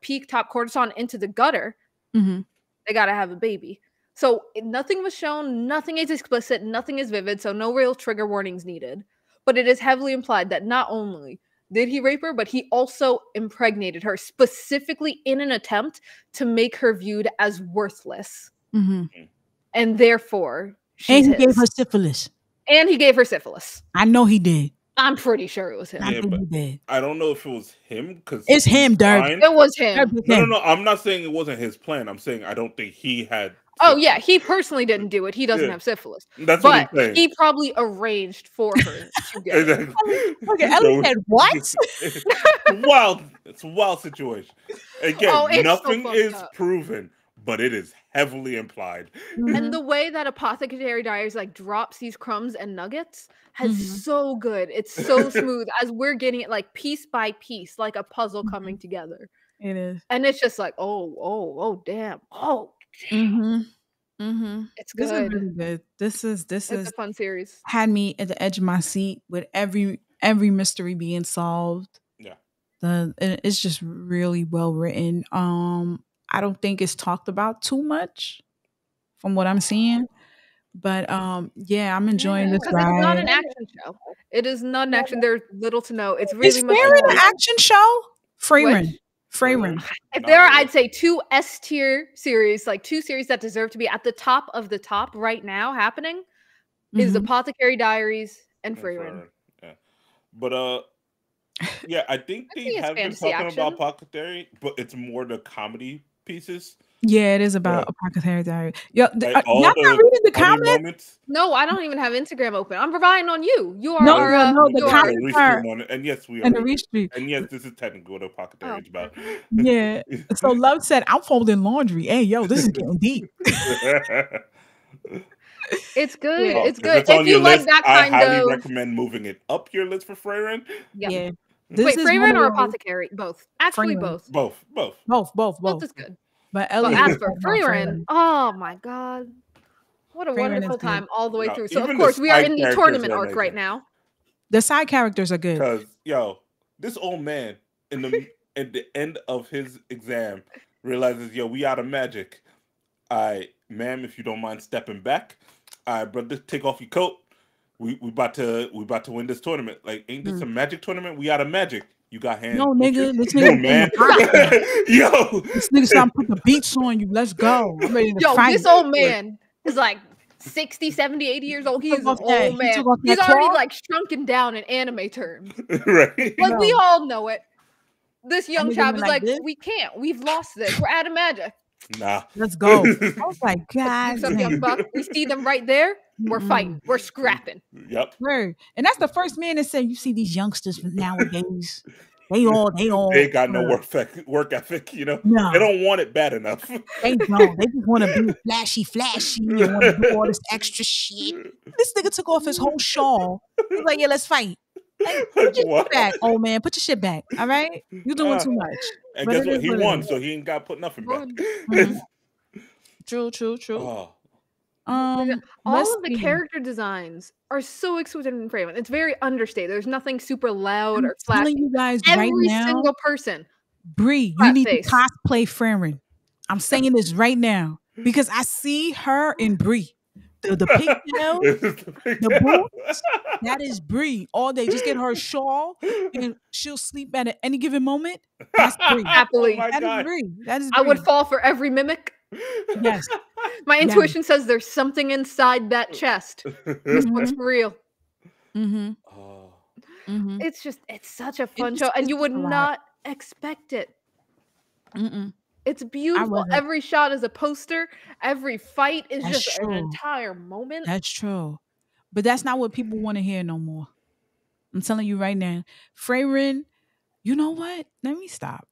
peak top courtesan into the gutter, they gotta have a baby. So nothing was shown, nothing is explicit, nothing is vivid, so no real trigger warnings needed. But it is heavily implied that not only did he rape her, but he also impregnated her, specifically in an attempt to make her viewed as worthless. And therefore... And he gave her syphilis. I know he did. I'm pretty sure it was him. I think he did. I don't know if it was him because it's him, Dirk. It was him. No. I'm not saying it wasn't his plan. I'm saying I don't think he had. Oh yeah, he personally didn't do it. He doesn't have syphilis. That's but what I'm saying. He probably arranged for her to get it. Okay, Ellie said what? It's a wild situation. Again, nothing is proven. but it is heavily implied. And the way that Apothecary Diaries like drops these crumbs and nuggets has so good. It's so smooth as we're getting it like piece by piece, like a puzzle coming together. It is. And it's just like, oh, damn. Oh, damn. It's good. This is really good. This is a fun series. Had me at the edge of my seat with every mystery being solved. Yeah. It's just really well written. I don't think it's talked about too much from what I'm seeing. But yeah, I'm enjoying this ride. It's not an action show. It is not an action. There's little to no. It's really Is Freyren an action show? Freyren. If there are, I'd say 2 S tier series, like 2 series that deserve to be at the top of the top right now happening, is Apothecary Diaries and Freyren. Yeah. But yeah, I think they have been talking about Apothecary, but it's more the comedy pieces. Yeah, it is about Apothecary Diaries. Y'all not reading the comments? No, I don't even have Instagram open. I'm relying on you. You are the comments are. And yes, we are. And the restream. And yes, this is technically what Apothecary is about. Yeah. So Love said, I'm folding laundry. Hey, yo, this is getting deep. It's good. It's good. If you like that kind I highly recommend moving it up your list for Freyren. Yeah. Wait, Freyren or Apothecary? Both. Actually, both. Both. Both is good. But as for Freyren, oh my god. What a wonderful time all the way through. So, of course, we are in the tournament arc right now. The side characters are good. Because, this old man, at the end of his exam, realizes, we out of magic. Ma'am, if you don't mind stepping back. Brother, take off your coat. We about to win this tournament. Like, ain't this a magic tournament? We out of magic. You got hands. No, nigga. This nigga, man. This nigga trying to put the beats on you. Let's go. I'm ready to fight. This old man is like 60, 70, 80 years old. He's an old man. He's already like shrunken down in anime terms. Right. Like, we all know it. This young child is like, we can't. We've lost this. We're out of magic. Nah. Let's go. I was like, God. We see them right there. We're fighting. We're scrapping. Yep. Word. And that's the first man that said, you see these youngsters nowadays. They got no work ethic, No. They don't want it bad enough. They don't. They just want to be flashy and want to do all this extra shit. This nigga took off his whole shawl. He's like, yeah, let's fight. Like, put your shit back, old man. Put your shit back. All right? You're doing too much. And guess what? He won, so he ain't got to put nothing back. True. Oh. All of the character designs are so exquisite in Freyren. It's very understated. There's nothing super loud or flashy. I'm telling you guys Every now, single person. Bree, you need to cosplay Freyren. I'm saying this right now because I see her in Bree. The pigtail, the boots, that is Bree all day. Just get her a shawl and she'll sleep at any given moment. That's Bree. Happily. That is Bree. I would fall for every mimic. Yes. My intuition says there's something inside that chest. This one's for real. It's such a fun show. And you would not expect it. It's beautiful. Every shot is a poster. Every fight is just an entire moment. That's true. But that's not what people want to hear no more. I'm telling you right now. Freyren, you know what? Let me stop.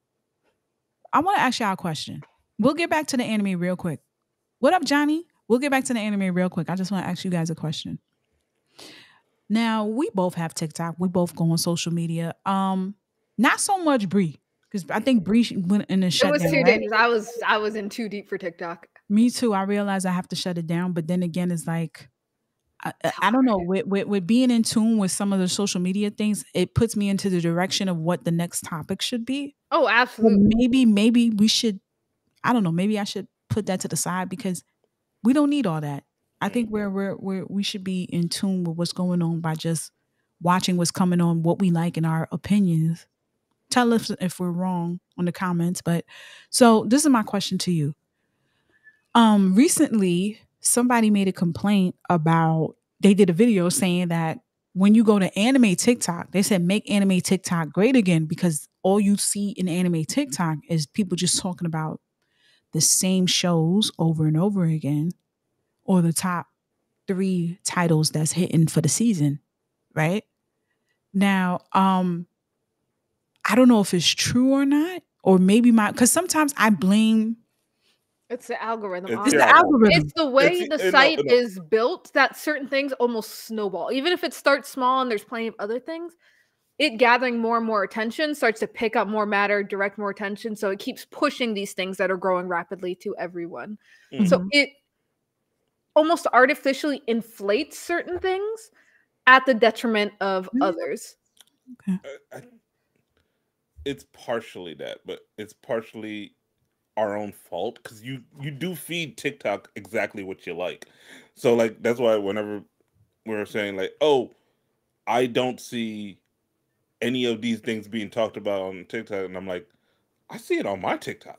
I want to ask y'all a question. We'll get back to the anime real quick. What up, Johnny? We'll get back to the anime real quick. I just want to ask you guys a question. Now, we both have TikTok. We both go on social media. Not so much Bree. Because I think Bree went in and shut down. It was too dangerous. I was in too deep for TikTok. Me too. I realized I have to shut it down. But then again, it's like, I don't know. With being in tune with some of the social media things, it puts me into the direction of what the next topic should be. Oh, absolutely. So maybe we should, I don't know. Maybe I should put that to the side because we don't need all that. I think we should be in tune with what's going on by just watching what's coming on, what we like, and our opinions. Tell us if we're wrong on the comments. But so this is my question to you. Recently, somebody made a complaint about, they did a video saying that when you go to anime TikTok, they said make anime TikTok great again because all you see in anime TikTok is people just talking about the same shows over and over again, or the top 3 titles that's hitting for the season, right? Now, I don't know if it's true or not, or maybe because sometimes I blame It's the algorithm. It's the algorithm. It's the way the site is built that certain things almost snowball. Even if it starts small and there's plenty of other things, it gathering more and more attention starts to pick up more matter, direct more attention. So it keeps pushing these things that are growing rapidly to everyone. So it almost artificially inflates certain things at the detriment of others. Okay. It's partially that, but it's partially our own fault because you do feed TikTok exactly what you like. So like that's why whenever we're saying like, oh, I don't see any of these things being talked about on TikTok, and I'm like, I see it on my TikTok.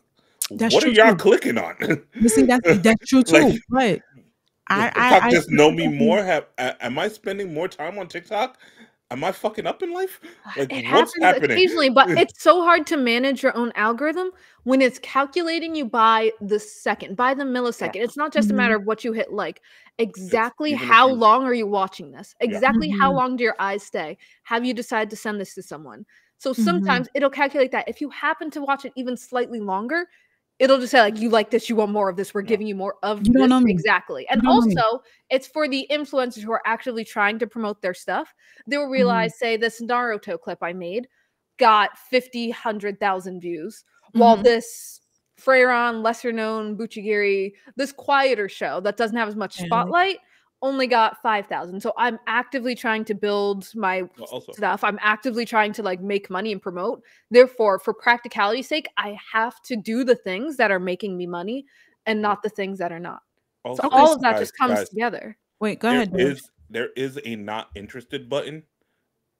What are y'all clicking on? You see, that's true too. Like, but TikTok just know me more. Am I spending more time on TikTok? Am I fucking up in life? Like, it what's happening? Occasionally, but it's so hard to manage your own algorithm when it's calculating you by the second, by the millisecond. It's not just a matter of what you hit like. Exactly how long are you watching this? Exactly how long do your eyes stay? Have you decided to send this to someone? So sometimes it'll calculate that. If you happen to watch it even slightly longer, it'll just say like, you like this, you want more of this, we're giving you more of you this. Don't know me. Exactly. And also it's for the influencers who are actually trying to promote their stuff. They will realize, say this Naruto clip I made got 100,000 views, while this Freyron, lesser known Buchigiri, this quieter show that doesn't have as much spotlight only got 5,000. So I'm actively trying to build my stuff. I'm actively trying to like make money and promote. Therefore, for practicality's sake, I have to do the things that are making me money and not the things that are not. So all of that just comes together. Wait, go ahead. There is a not interested button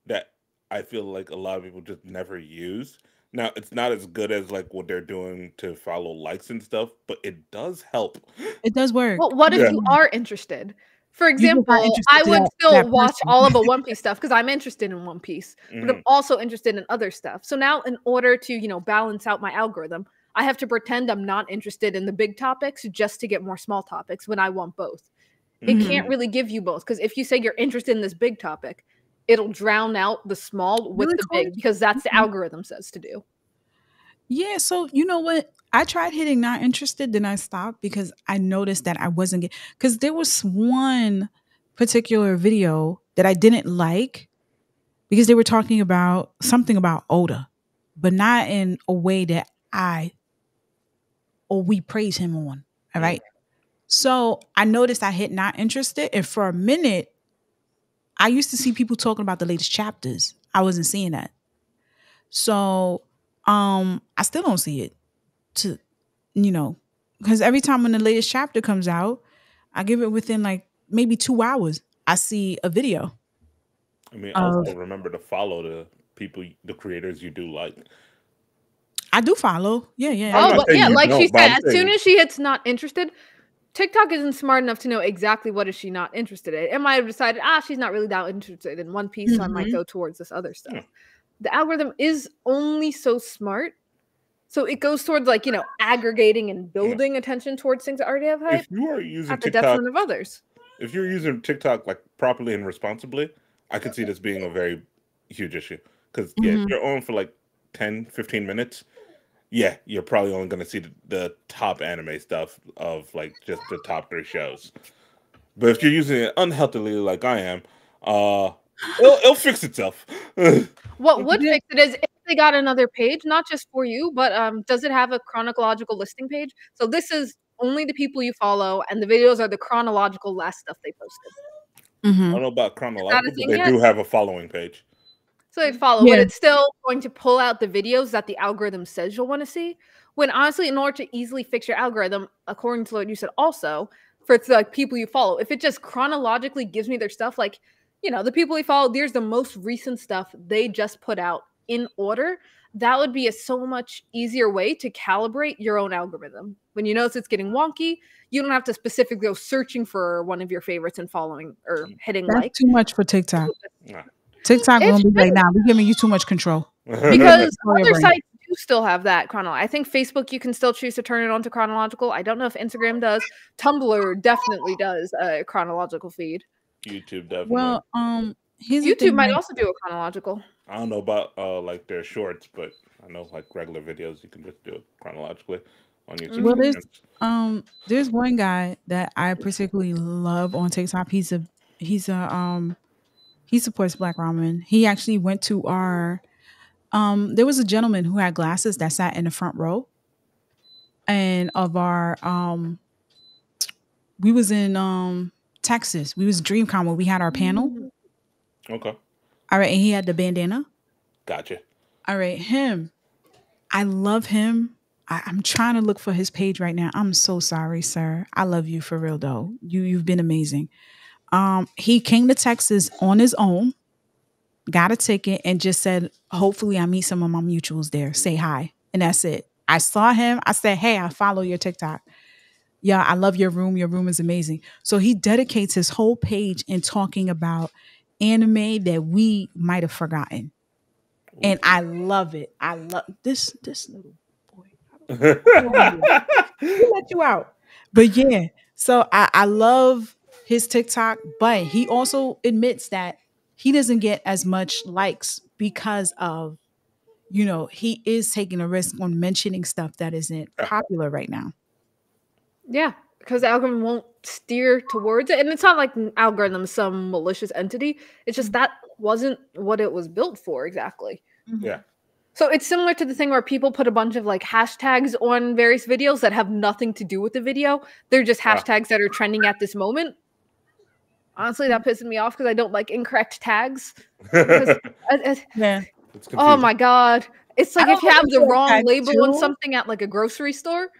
that I feel like a lot of people just never use. Now, it's not as good as like what they're doing to follow likes and stuff, but it does help. It does work. Well, what if you are interested? For example, I would still watch all of the One Piece stuff because I'm interested in One Piece, but I'm also interested in other stuff. So now in order to, balance out my algorithm, I have to pretend I'm not interested in the big topics just to get more small topics when I want both. It can't really give you both because if you say you're interested in this big topic, it'll drown out the small with the big because that's the algorithm says to do. Yeah, so you know what? I tried hitting not interested, then I stopped because I noticed that I wasn't getting, because there was one particular video that I didn't like because they were talking about something about Oda, but not in a way that we praise him on. All right. So I noticed I hit not interested. And for a minute, I used to see people talking about the latest chapters. I wasn't seeing that. So I still don't see it because every time when the latest chapter comes out, I give it within like maybe 2 hours. I see a video. I mean, also remember to follow the people, the creators you do like. I do follow. Yeah. Oh, but yeah, like she said, as soon as she hits not interested, TikTok isn't smart enough to know exactly what is she not interested in. It might have decided, she's not really that interested in One Piece, so I might go towards this other stuff. The algorithm is only so smart. So it goes towards like, aggregating and building attention towards things that already have hype. If you are using at the detriment of others. If you're using TikTok like properly and responsibly, I could see this being a very huge issue. Because if you're on for like 10, 15 minutes, you're probably only going to see the top anime stuff of like just the top 3 shows. But if you're using it unhealthily like I am, it'll fix itself. What would fix it is if they got another page, not just for you, but does it have a chronological listing page? So this is only the people you follow, and the videos are the chronological last stuff they posted. I don't know about chronological, but they do have a following page. So they follow, but it's still going to pull out the videos that the algorithm says you'll want to see. When honestly, in order to easily fix your algorithm, according to what you said also, for it's like people you follow, if it just chronologically gives me their stuff, like, the people we follow, there's the most recent stuff they just put out in order. That would be a so much easier way to calibrate your own algorithm. When you notice it's getting wonky, you don't have to specifically go searching for one of your favorites and following or hitting like. That's too much for TikTok. TikTok will be like, we're giving you too much control. Because other sites do still have that chronological. I think Facebook, you can still choose to turn it on to chronological. I don't know if Instagram does. Tumblr definitely does a chronological feed. YouTube definitely. Well, YouTube might also do a chronological. I don't know about like their shorts, but I know like regular videos you can just do it chronologically. on your Well, subscriptions? there's one guy that I particularly love on TikTok. He's a he supports Black Ramen. He actually went to our there was a gentleman who had glasses that sat in the front row and of our we was in Texas. We was DreamCon where we had our panel. Okay. All right, and he had the bandana. Gotcha. All right, him. I love him. I'm trying to look for his page right now. I'm so sorry, sir. I love you for real though. You've been amazing. He came to Texas on his own, got a ticket, and just said, hopefully I meet some of my mutuals there. Say hi. And that's it. I saw him. I said, hey, I follow your TikTok. Yeah, I love your room. Your room is amazing. So he dedicates his whole page in talking about anime that we might have forgotten. And I love it. I love this little boy. He let you out. But yeah, so I love his TikTok, but he also admits that he doesn't get as much likes because of, he is taking a risk on mentioning stuff that isn't popular right now. Yeah, because the algorithm won't steer towards it. And it's not like an algorithm is some malicious entity. It's just that wasn't what it was built for exactly. Yeah. So it's similar to the thing where people put a bunch of like hashtags on various videos that have nothing to do with the video. They're just hashtags that are trending at this moment. Honestly, that pisses me off because I don't like incorrect tags. Yeah. Oh my God. It's like if you have the wrong label on something at like a grocery store,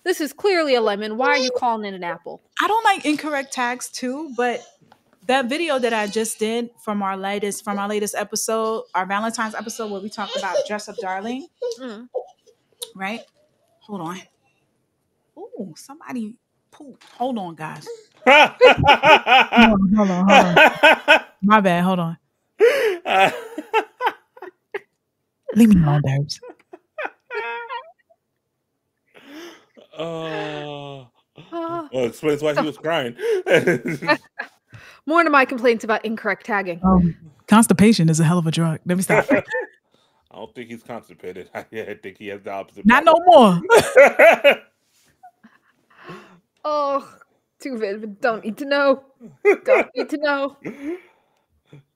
this is clearly a lemon. Why are you calling it an apple? I don't like incorrect tags too, but that video that I just did from our latest episode, our Valentine's episode, where we talked about Dress Up Darling, right? Hold on. Oh, somebody pooped. Hold on, guys. hold on. My bad. Hold on. Leave me alone, babes. Well, explains why he was crying. More of my complaints about incorrect tagging. Constipation is a hell of a drug. Let me stop. I don't think he's constipated. I think he has the opposite. Not no more. Oh, too vivid. Don't need to know. Don't need to know.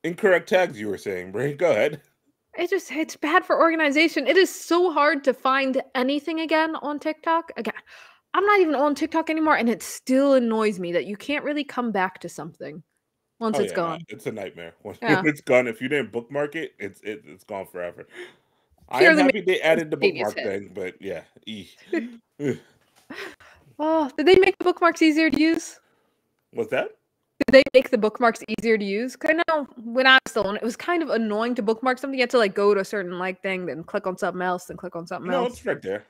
Incorrect tags, you were saying, Bray. Go ahead. It's bad for organization. It is so hard to find anything again on TikTok. Again, I'm not even on TikTok anymore, and it still annoys me that you can't really come back to something once it's gone. It's a nightmare. When it's gone, if you didn't bookmark it, it's gone forever. I am happy they added the bookmark thing, but yeah. Oh, did they make the bookmarks easier to use? What's that? Did they make the bookmarks easier to use? Because I know when I was still on, it was kind of annoying to bookmark something. You had to like go to a certain like thing, then click on something else, then click on something else. No, it's right there.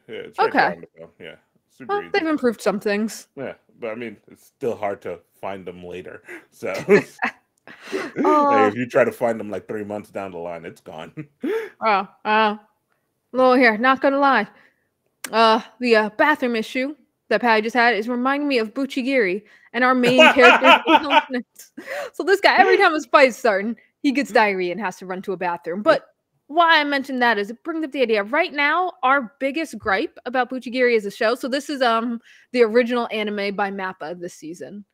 Yeah, it's right there on the phone. Yeah. Super easy. They've improved some things. Yeah, but I mean, it's still hard to find them later. So if you try to find them like 3 months down the line, it's gone. Well, here, not gonna lie. The bathroom issue that Patty just had is reminding me of Buchigiri and our main character. So this guy, every time his fight's starting, he gets diarrhea and has to run to a bathroom. But why I mentioned that is it brings up the idea. Right now, our biggest gripe about Buchigiri as a show. So this is the original anime by Mappa this season.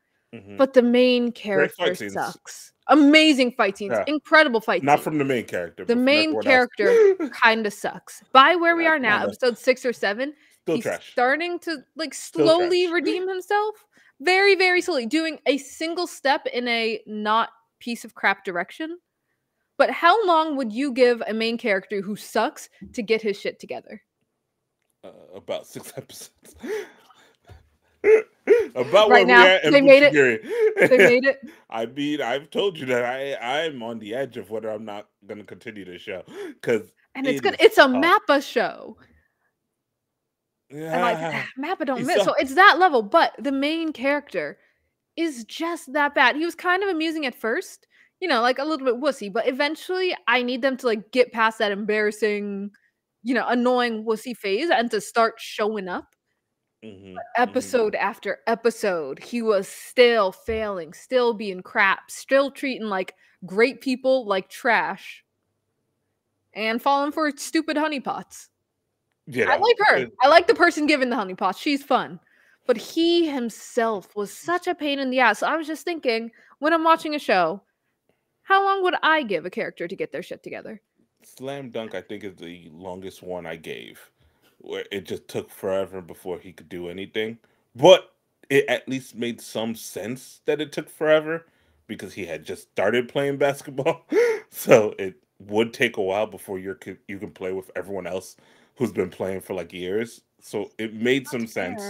But the main character sucks. Amazing fight scenes, incredible fight scenes. Not from the main character. The main character kind of sucks. By where we are now, episode 6 or 7, he's starting to like slowly redeem himself. Very, very slowly, doing a single step in a not piece of crap direction. But how long would you give a main character who sucks to get his shit together? About 6 episodes. About right now, they made it. They made it. I mean, I've told you that I'm on the edge of whether I'm not going to continue the show and it's good. It's a Mappa show. Yeah, and like Mappa don't miss, so it's that level. But the main character is just that bad. He was kind of amusing at first, like a little bit wussy, but eventually, I need them to like get past that embarrassing, annoying wussy phase and to start showing up. Episode after episode, he was still failing, still being crap, still treating like great people like trash, and falling for stupid honeypots. You know, I like her. I like the person giving the honeypot. She's fun. But he himself was such a pain in the ass. So I was just thinking, when I'm watching a show, how long would I give a character to get their shit together? Slam Dunk, I think, is the longest one I gave, where it just took forever before he could do anything. But it at least made some sense that it took forever because he had just started playing basketball. So it would take a while before you can play with everyone else who's been playing for like years. So it made some sense.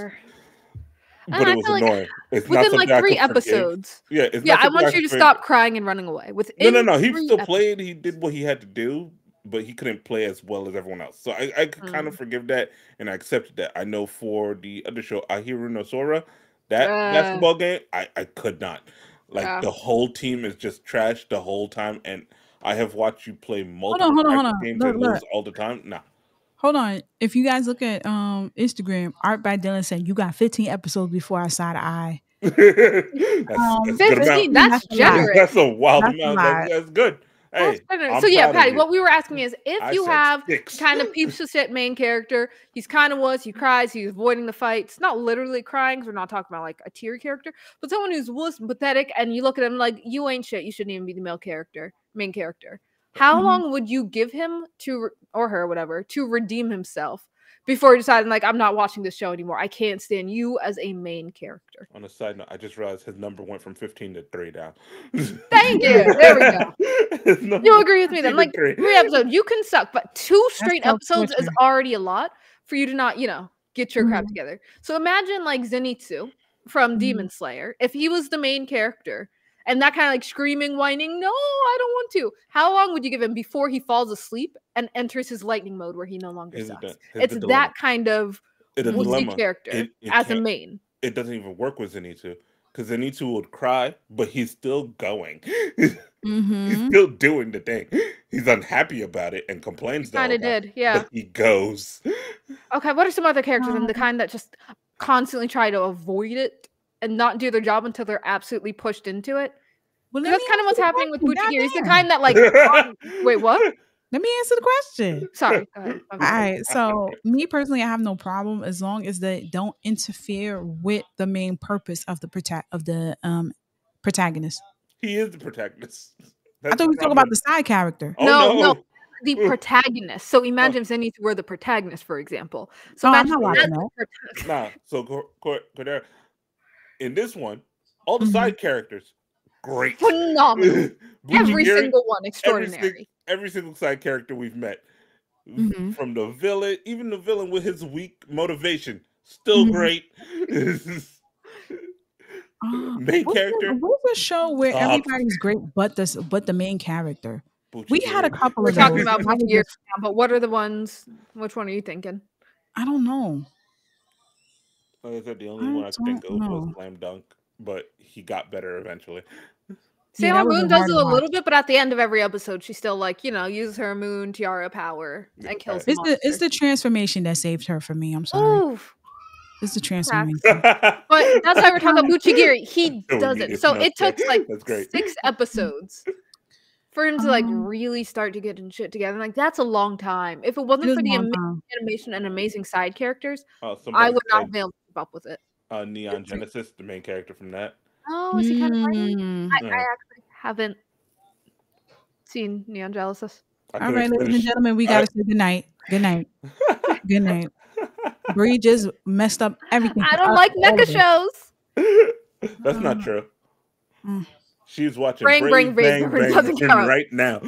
But it was annoying. It's not within something like I 3 could forgive. episodes. Yeah, it's Yeah, not I something want you to could stop crying and running away. Within No. He 3 still episodes. played. He did what he had to do, but he couldn't play as well as everyone else. So I could kind of forgive that, and I accepted that. I know for the other show, Ahiru no Sora, that basketball game, I could not. Like the whole team is just trash the whole time, and I have watched you play multiple Hold on. games Look, and lose all the time. Nah. Hold on. If you guys look at Instagram, Art by Dylan said you got 15 episodes before I saw the eye. That's a good amount. That's generous. That's a wild amount. That's good. Hey, so yeah, Patty, what we were asking is if you have kind of peeps of shit main character, he's kind of he cries, he's avoiding the fights, not literally crying, we're not talking about like a tier character, but someone who's wuss, pathetic, and you look at him like, you ain't shit, you shouldn't even be the main character. How long would you give him to, or her, whatever, to redeem himself before deciding, like, I'm not watching this show anymore. I can't stand you as a main character. On a side note, I just realized his number went from 15 to 3 down. Thank you. There we go. You agree with me then? Like, 3 episodes, you can suck, but 2 straight episodes is already a lot for you to not, get your crap together. So imagine, like, Zenitsu from Demon Slayer, if he was the main character, and that kind of like screaming, whining, no, I don't want to. How long would you give him before he falls asleep and enters his lightning mode where he no longer sucks? It's that kind of wussy character as a main. It doesn't even work with Zenitsu because Zenitsu would cry, but he's still going. He's still doing the thing. He's unhappy about it and complains. Kind of did, yeah. But he goes. Okay, what are some other characters and the kind that just constantly try to avoid it and not do their job until they're absolutely pushed into it? Well, that's kind of what's happening with Buchigiri. He's the kind that like, wait, what? Let me answer the question. Sorry. Go ahead. All right. So me personally, I have no problem as long as they don't interfere with the main purpose of the protagonist. He is the protagonist. I thought we were talking about the side character. Oh, no. The protagonist. So imagine if Zenith were the protagonist, for example. So I'm not watching that. Nah. So Cordero, in this one, all the side characters, great, phenomenal. Every single one extraordinary. Every single side character we've met, from the villain, even the villain with his weak motivation, still great. Main character. What's a show where everybody's great but the main character? We had a couple of those. We're talking about years now, but what are the ones? Which one are you thinking? I don't know. Like I said, the only one I could think of was Slam Dunk, but he got better eventually. Sailor Moon does it a little bit, but at the end of every episode, she still uses her moon tiara power and kills him. It's the transformation that saved her for me. I'm sorry. Oof. It's the transformation. But that's why we're talking about Buchigiri. He doesn't. So it took like 6 episodes for him to like really start to get shit together. Like that's a long time. If it wasn't for the animation and amazing side characters, I would not be able to keep up with it. Neon Genesis, the main character from that. Oh, is he kind of funny? I actually haven't seen Neon Genesis. All right, ladies and gentlemen, we gotta say good night. Good night. Good night. Bree just messed up everything. I don't like mecha shows. That's not true. She's watching Bang right now.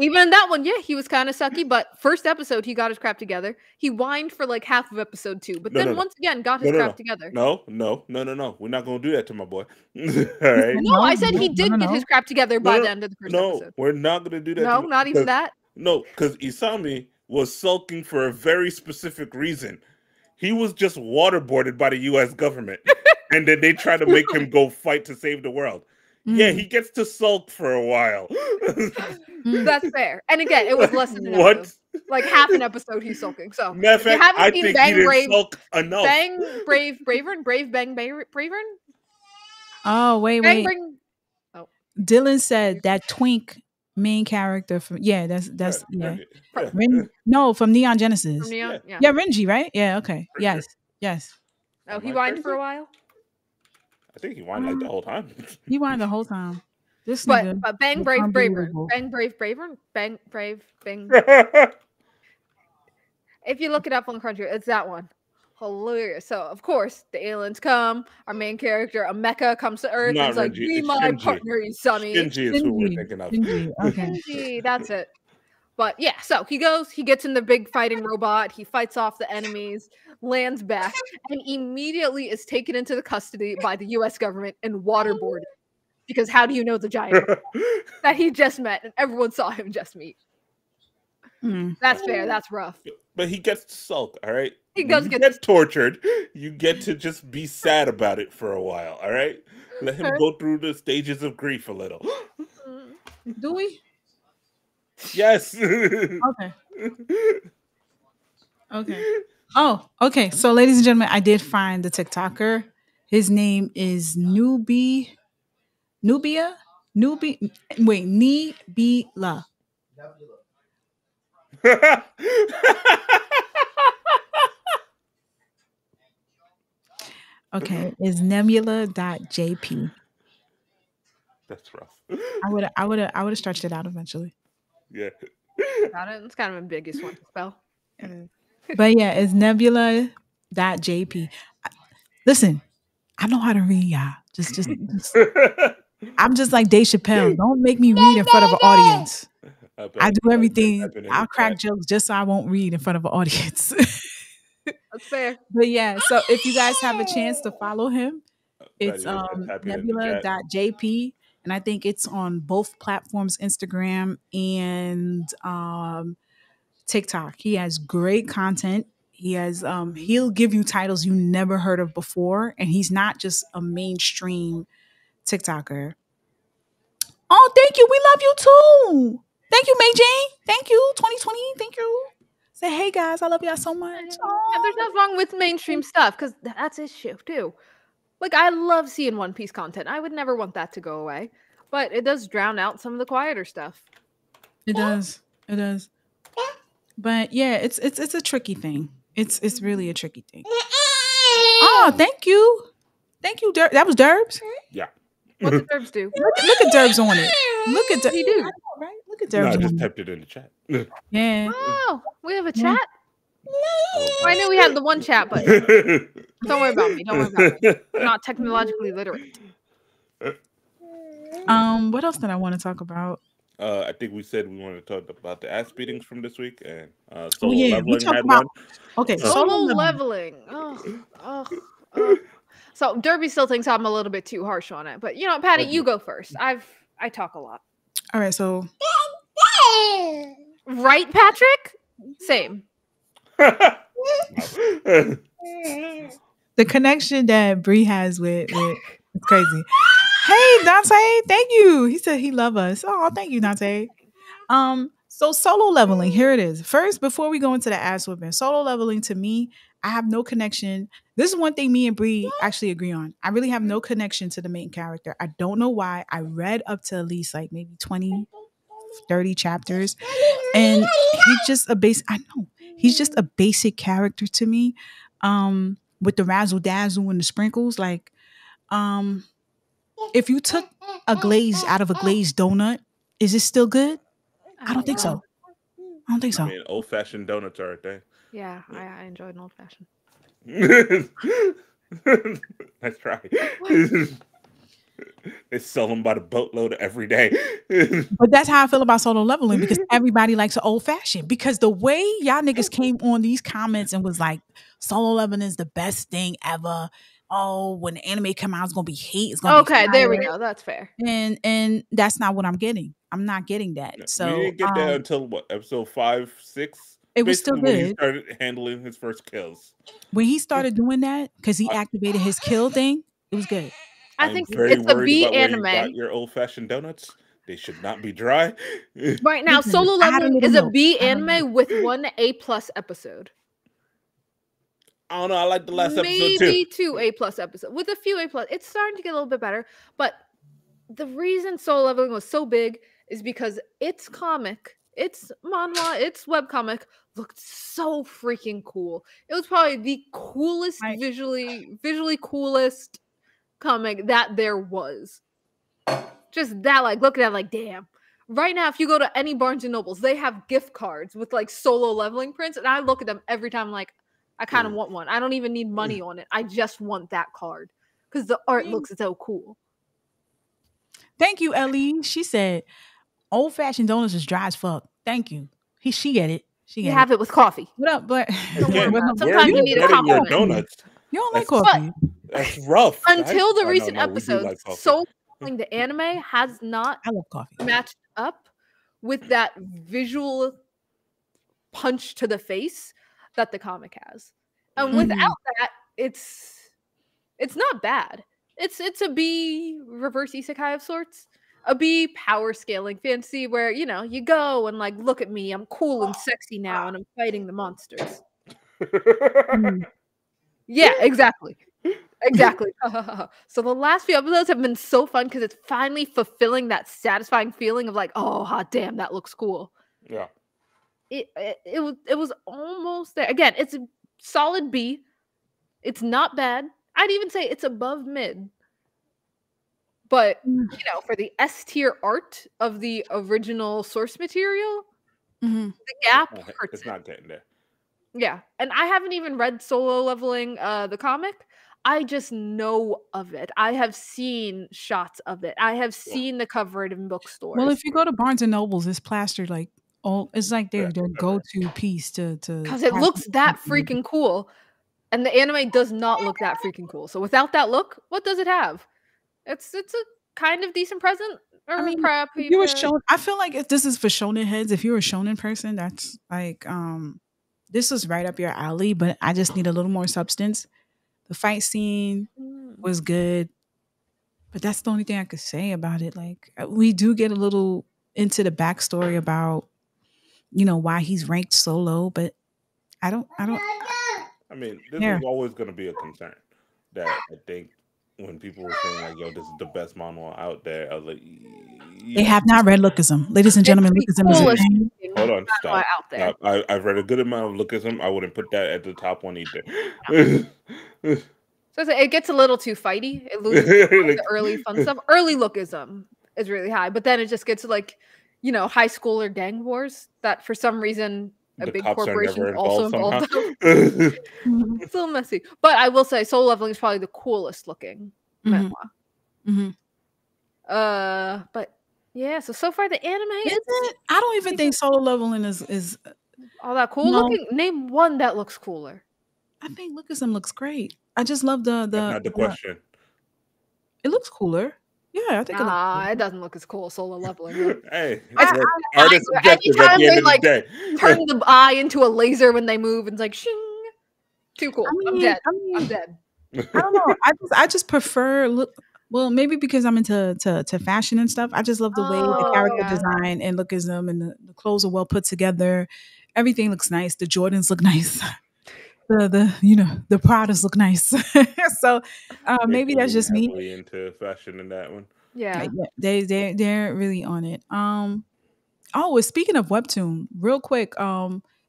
Even in that one, yeah, he was kind of sucky, but first episode, he got his crap together. He whined for like half of episode 2, but once again, got his crap together. No. We're not going to do that to my boy. All right. No, I said he did get his crap together by the end of the first episode. No, we're not going to do that. No, not even that. No, because Isami was sulking for a very specific reason. He was just waterboarded by the U.S. government. And then they try to make him go fight to save the world. Yeah, he gets to sulk for a while. That's fair. And again, it was less than an episode. Like half an episode he's sulking. So matter of fact, I think he didn't sulk enough. Bang Bravern? Oh, wait. Dylan said that twink main character from that's yeah. Yeah. No, from Neon Genesis. From Neon? Yeah. Yeah, Renji, right? Yeah, okay. Yes. Yes. Oh, he I whined crazy? for a while? I think he whined like the whole time. He whined the whole time. This But nigga Bang was Brave Braver. unbelievable. Bang Brave Braver? Bang Brave Bang. If you look it up on Crunchyroll, it's that one. Hilarious. So of course the aliens come. Our main character, a mecha, comes to Earth and Not is like, Renji. "Be It's my Shinji. partner, Isami." Shinji is who we're thinking of. Shinji. Okay. Shinji, that's it. But yeah, so he goes, he gets in the big fighting robot, he fights off the enemies, lands back, and immediately is taken into the custody by the US government and waterboarded. Because how do you know the giant that he just met and everyone saw him just meet? That's fair, that's rough. But he gets to sulk, all right? He does you get tortured. You get to just be sad about it for a while, all right? Let him go through the stages of grief a little. Do we? Yes. Okay. Okay. Oh, okay. So, ladies and gentlemen, I did find the TikToker. His name is Nubia. Wait, Nibila. Okay, is Nebula.jp. That's rough. I would have stretched it out eventually. Yeah. Got it. It's kind of ambiguous one to spell. But yeah, it's Nebula.jp. Listen, I know how to read, y'all. Just I'm just like Dave Chappelle. Don't make me read in front of an audience. I do everything. I'll crack jokes just so I won't read in front of an audience. That's fair. But yeah, so if you guys have a chance to follow him, it's Nebula.jp. And I think it's on both platforms, Instagram and TikTok. He has great content. He has he'll give you titles you never heard of before. And he's not just a mainstream TikToker. Oh, thank you. We love you too. Thank you, May Jane. Thank you. 2020. Thank you. Say, hey guys, I love y'all so much. And there's nothing wrong with mainstream stuff because that's his show too. Like, I love seeing One Piece content. I would never want that to go away. But it does drown out some of the quieter stuff. It does. It does. But yeah, it's a tricky thing. It's really a tricky thing. Oh, thank you. Thank you, Derb. That was Derbs? Yeah. What did Derbs do? Look at Derbs on it. Look at He do. Right? Look at Derbs. No, I just typed it in the chat. Yeah. Oh, we have a chat? Well, I knew we had the one chat, but don't worry about me. Don't worry about me. I'm not technologically literate. What else did I want to talk about? I think we said we wanted to talk about the ass beatings from this week, and Solo Leveling had one. Okay, Solo Leveling. So Derby still thinks I'm a little bit too harsh on it, but you know, Patty, you go first. I talk a lot. All right, so right, Patrick? Same. The connection that Bree has with it's crazy. Hey Dante, thank you. He said he love us. Oh, thank you, Dante. So Solo Leveling, here it is. First, before we go into the ass whipping, Solo Leveling to me, I have no connection. This is one thing me and Bree actually agree on. I really have no connection to the main character. I don't know why. I read up to at least like maybe 20, 30 chapters, and he's just a he's just a basic character to me. With the razzle dazzle and the sprinkles, like if you took a glaze out of a glazed donut, is it still good? I don't think so. I don't think so. I mean, old-fashioned donuts are a thing. Yeah, I enjoyed an old-fashioned. Nice try. They sell them by the boatload every day. But that's how I feel about Solo Leveling, because everybody likes an old-fashioned. Because the way y'all niggas came on these comments and was like, Solo Leveling is the best thing ever. Oh, when the anime come out, it's gonna be hate. It's gonna be okay. There we go. That's fair. And that's not what I'm getting. I'm not getting that. So we didn't get that until what, episode 5, 6? It was still good. When he started handling his first kills. When he started doing that, because he activated his kill thing, it was good. I think it's a B anime. Where you got your old-fashioned donuts. They should not be dry. Right now, Solo Leveling is a B anime with one A+ episode. I don't know. I like the last episode too. Maybe 2 A+ episodes with a few A+. It's starting to get a little bit better, but the reason Solo Leveling was so big is because its comic, its manhwa, its webcomic looked so freaking cool. It was probably the coolest visually coolest comic that there was. Just that, like, looking at it, like, damn. Right now, if you go to any Barnes and Nobles, they have gift cards with like solo leveling prints, and I look at them every time, like, I kind of want one. I don't even need money on it. I just want that card because the art looks so cool. Thank you, Ellie. She said, "Old fashioned donuts is dry as fuck." Thank you. She get it. You have it with coffee. What up, but sometimes you need a compliment. Donuts. You don't like coffee. That's rough. Until the recent episodes, Soul Leveling the anime has not matched up with that visual punch to the face that the comic has. And without that, it's not bad. It's a B reverse isekai of sorts. A B power scaling fantasy where, you know, you go and like, look at me, I'm cool and sexy now and I'm fighting the monsters. Yeah, exactly. Exactly. So the last few episodes have been so fun because it's finally fulfilling that satisfying feeling of like, oh, hot damn, that looks cool. Yeah. It was almost there. Again, it's a solid B. It's not bad. I'd even say it's above mid. But, you know, for the S tier art of the original source material, the gap hurts. It's not getting there. Yeah. And I haven't even read Solo Leveling the comic. I just know of it. I have seen shots of it. I have seen the cover in bookstores. Well, if you go to Barnes and Nobles, it's plastered like it's like their go-to piece to because it looks that freaking cool. And the anime does not look that freaking cool. So without that look, what does it have? It's a kind of decent present. I mean, if you were shown, I feel like if this is for shonen heads, if you're a shonen person, that's like this is right up your alley, but I just need a little more substance. The fight scene was good, but that's the only thing I could say about it. Like, we do get a little into the backstory about, you know, why he's ranked so low, but I mean, this is always going to be a concern that I think when people were saying like, "Yo, this is the best manhwa out there," I was like, they have not read Lookism, ladies and gentlemen. Lookism is a thing. Hold on, stop. Out there. I've read a good amount of Lookism. I wouldn't put that at the top one either. So it gets a little too fighty. It loses the early fun stuff. Early Lookism is really high, but then it just gets to like, you know, high school or gang wars that for some reason a big corporation also involved. It's a little messy. But I will say Soul Leveling is probably the coolest looking manhwa. But yeah, so far the anime isn't. I don't even think Solo Leveling is all that cool looking. Name one that looks cooler. I think Lookism looks great. I just love the. That's not the question. It looks cooler. Yeah, I think it doesn't look as cool as Solo Leveling. Hey, art is subjective at the end of the day. Turn the eye into a laser when they move, and it's like shing. Too cool. I'm dead. I'm dead. I don't know. I just prefer well, maybe because I'm into fashion and stuff. I just love the way the character design and Lookism and the clothes are well put together. Everything looks nice. The Jordans look nice. The Pradas look nice. So maybe that's just me. Really into fashion in that one. Yeah. They're really on it. Speaking of webtoon, real quick,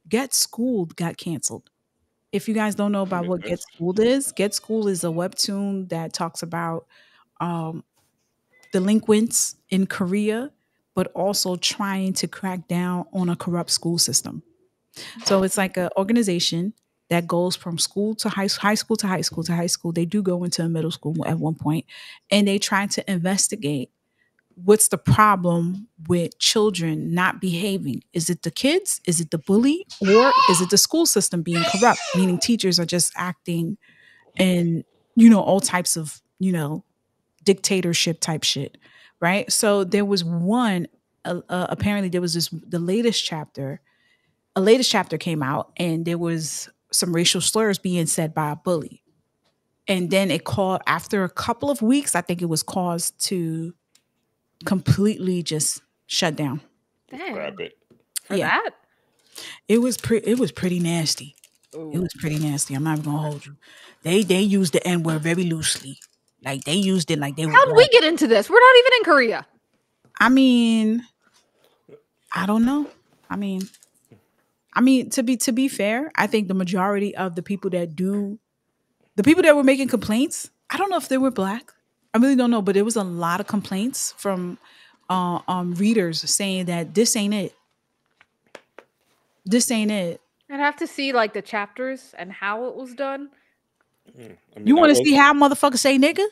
Get Schooled got canceled. If you guys don't know about what Get Schooled is a webtoon that talks about delinquents in Korea, but also trying to crack down on a corrupt school system. So it's like an organization that goes from school to high school to high school to high school. They do go into a middle school at one point, and they try to investigate what's the problem with children not behaving. Is it the kids? Is it the bully? Or is it the school system being corrupt? Meaning teachers are just acting in, all types of, dictatorship type shit. Right. So there was one, apparently there was a latest chapter came out, and there was some racial slurs being said by a bully. And then after a couple of weeks, I think it was caused to completely just shut down. Damn. Grab it. For that? It was pretty nasty. Ooh. It was pretty nasty. I'm not even gonna hold you. They used the N-word very loosely. Like they used it like they were. How did we get into this? We're not even in Korea. I mean, I don't know. I mean, to be fair, I think the majority of the people that were making complaints, I don't know if they were black. I really don't know, but there was a lot of complaints from readers saying that this ain't it. This ain't it. I'd have to see like the chapters and how it was done. You want to see how motherfuckers say nigga?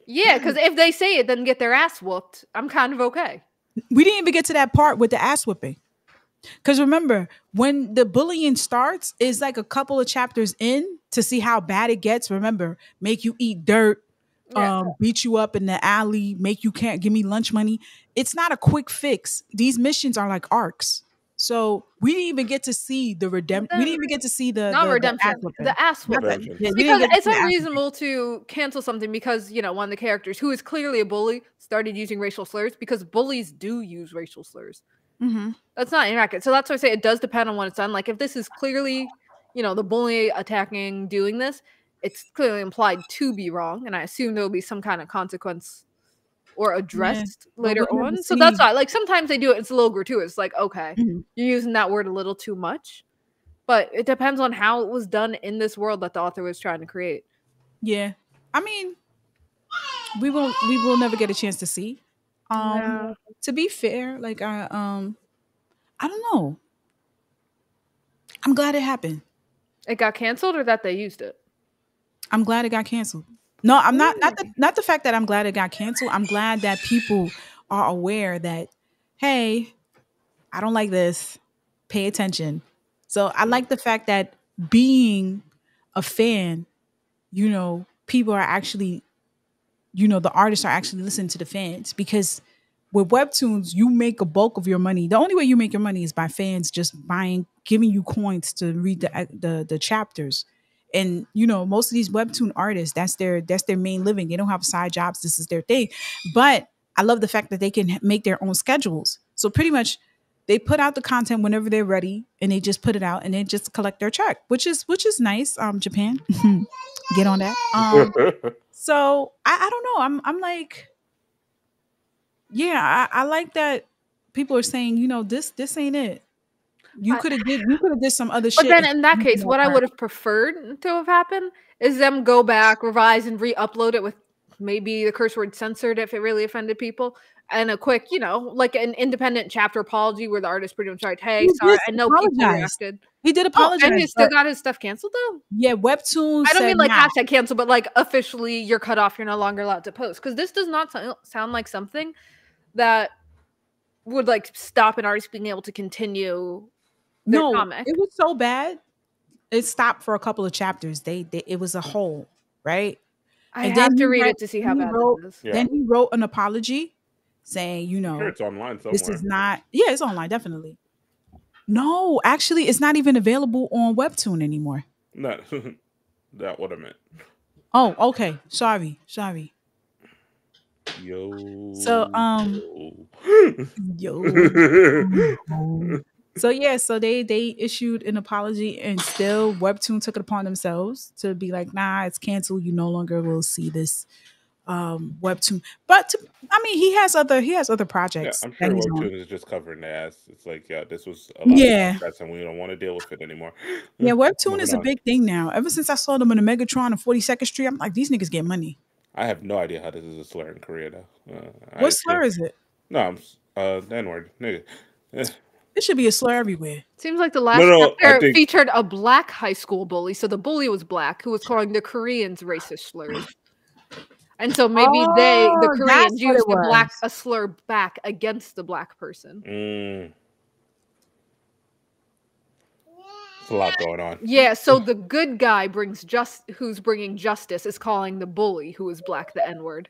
Yeah, because if they say it, then get their ass whooped. I'm kind of okay. We didn't even get to that part with the ass whipping. Because remember, when the bullying starts, it's like a couple of chapters in to see how bad it gets. Remember, make you eat dirt, beat you up in the alley, make you can't give me lunch money. It's not a quick fix. These missions are like arcs. So we didn't even get to see the redemption. We didn't even get to see the redemption, the ass whipping. Yeah, because it's unreasonable to cancel something because, you know, one of the characters who is clearly a bully started using racial slurs, because bullies do use racial slurs. Mm-hmm. That's not inaccurate. So that's why I say it does depend on when it's done. Like if this is clearly, you know, the bully attacking, doing this, it's clearly implied to be wrong. And I assume there will be some kind of consequence or addressed later on. So that's why, like, sometimes they do it, it's a little gratuitous. Like, okay, you're using that word a little too much. But it depends on how it was done in this world that the author was trying to create. Yeah. I mean, we will never get a chance to see. No. To be fair, like I don't know. I'm glad it happened. It got canceled, or that they used it? I'm glad it got canceled. No, I'm not the fact that I'm glad it got canceled. I'm glad that people are aware that, hey, I don't like this. Pay attention. So I like the fact that being a fan, you know, people are actually, you know, the artists are actually listening to the fans, because with webtoons, you make a bulk of your money. The only way you make your money is by fans just giving you coins to read the chapters. And you know, most of these webtoon artists, that's their main living. They don't have side jobs. This is their thing. But I love the fact that they can make their own schedules. So pretty much they put out the content whenever they're ready, and they just put it out, and they just collect their check, which is nice. Japan, get on that. So I don't know. I'm like, yeah, I like that people are saying, you know, this ain't it. You could have did some other shit. But then in that case, what I would have preferred to have happened is them go back, revise, and re-upload it with maybe the curse word censored if it really offended people, and a quick, you know, like an independent chapter apology where the artist pretty much like, hey, sorry, I know people reacted. He did apologize. And he still got his stuff canceled though? Yeah, webtoons. I don't mean like hashtag cancel, but like officially you're cut off, you're no longer allowed to post. Because this does not sound like something that would like stop an artist being able to continue their comic. It was so bad. It stopped for a couple of chapters. It was a hole, right? I have to read it to see how bad it is. Then he wrote an apology saying, you know, it's online somewhere. This is not. Yeah, it's online, definitely. No, actually, it's not even available on Webtoon anymore. No, that what I meant. Oh, okay. Sorry. Yo. So So yeah, so they issued an apology, and still Webtoon took it upon themselves to be like, nah, it's canceled. You no longer will see this Webtoon. But I mean, he has other projects. Yeah, I'm sure Webtoon is just covering the ass. It's like, yeah, this was a lot of stress, and we don't want to deal with it anymore. Yeah, Webtoon is a big thing now. Ever since I saw them in the Megatron and 42nd Street, I'm like, these niggas get money. I have no idea how this is a slur in Korea, though. What slur is it? No, I'm the N-word, nigga. It should be a slur everywhere. Seems like the last chapter featured a black high school bully, so the bully was black, who was calling the Koreans racist slurs. And so maybe the Koreans used a slur back against the black person. There's a lot going on. Yeah, so the good guy who's bringing justice is calling the bully, who is black, the N-word.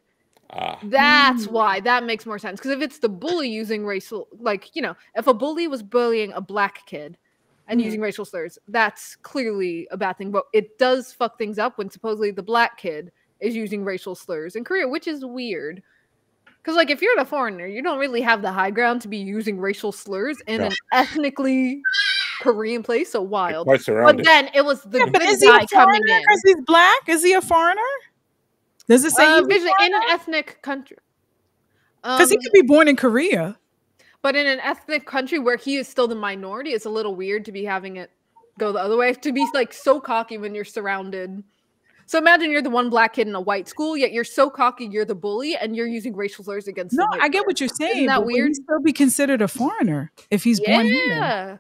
That's why that makes more sense. Because if it's the bully using racial, like, you know, if a bully was bullying a black kid and using racial slurs, that's clearly a bad thing. But it does fuck things up when supposedly the black kid is using racial slurs in Korea, which is weird. Because, like, if you're the foreigner, you don't really have the high ground to be using racial slurs in an ethnically Korean place. So wild. But then it was the good guy coming in. Because he's black? Is he a foreigner? Does it say in an ethnic country? Because he could be born in Korea. But in an ethnic country where he is still the minority, it's a little weird to be having it go the other way. To be like so cocky when you're surrounded. So imagine you're the one black kid in a white school, yet you're so cocky you're the bully and you're using racial slurs against No, the white I get girl. what you're saying. Isn't that but weird? Would he still be considered a foreigner if he's born here?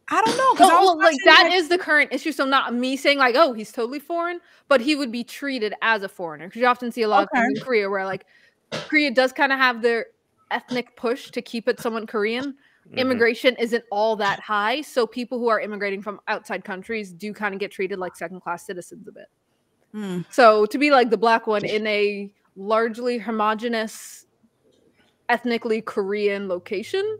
I don't know, because like that is the current issue. So not me saying like, oh, he's totally foreign, but he would be treated as a foreigner. Because you often see a lot of things in Korea where like Korea does kind of have their ethnic push to keep it somewhat Korean. Immigration isn't all that high, so people who are immigrating from outside countries do kind of get treated like second-class citizens a bit. So to be like the black one in a largely homogenous, ethnically Korean location,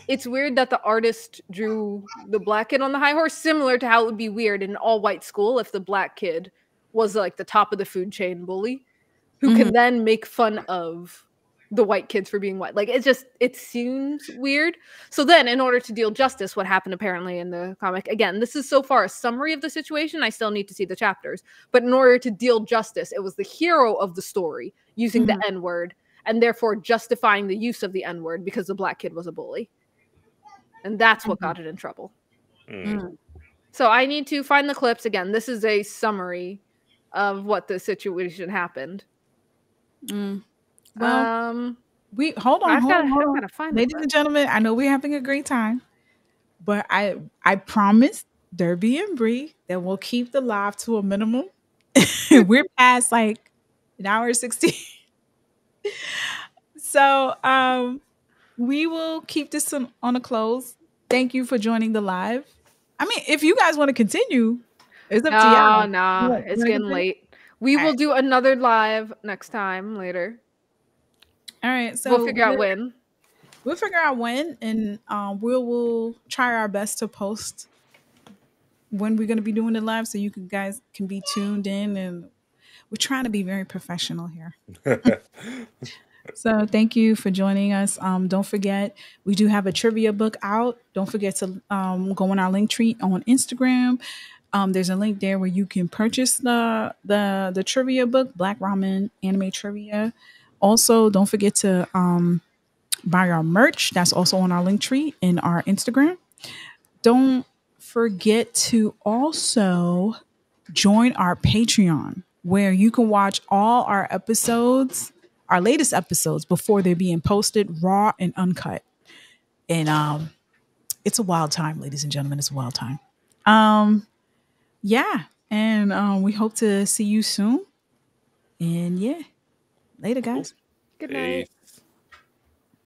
it's weird that the artist drew the black kid on the high horse, similar to how it would be weird in an all-white school if the black kid was like the top of the food chain bully who can then make fun of the white kids for being white. Like it seems weird. So then in order to deal justice, what happened apparently in the comic, again, this is so far a summary of the situation. I still need to see the chapters. But in order to deal justice, it was the hero of the story using the N-word and therefore justifying the use of the N-word because the black kid was a bully. And that's what got it in trouble. So I need to find the clips. Again, this is a summary of what the situation happened. Well, we hold on. Ladies and gentlemen, I know we're having a great time, but I promised Derby and Bree that we'll keep the live to a minimum. We're past like an hour 16. So we will keep this on a close. Thank you for joining the live. I mean, if you guys want to continue, it's up to y'all. No, it's getting late. We will do another live next time later. All right, so we'll figure out when. We'll figure out when, and we'll try our best to post when we're going to be doing it live, so you guys can be tuned in. And we're trying to be very professional here. So thank you for joining us. Don't forget, we do have a trivia book out. Don't forget to go on our link tree on Instagram. There's a link there where you can purchase the trivia book, Black Ramen Anime Trivia. Also, don't forget to buy our merch. That's also on our link tree in our Instagram. Don't forget to also join our Patreon, where you can watch all our episodes, our latest episodes, before they're being posted raw and uncut. And it's a wild time, ladies and gentlemen. It's a wild time. Yeah. And we hope to see you soon. And yeah. Later, guys. Good night.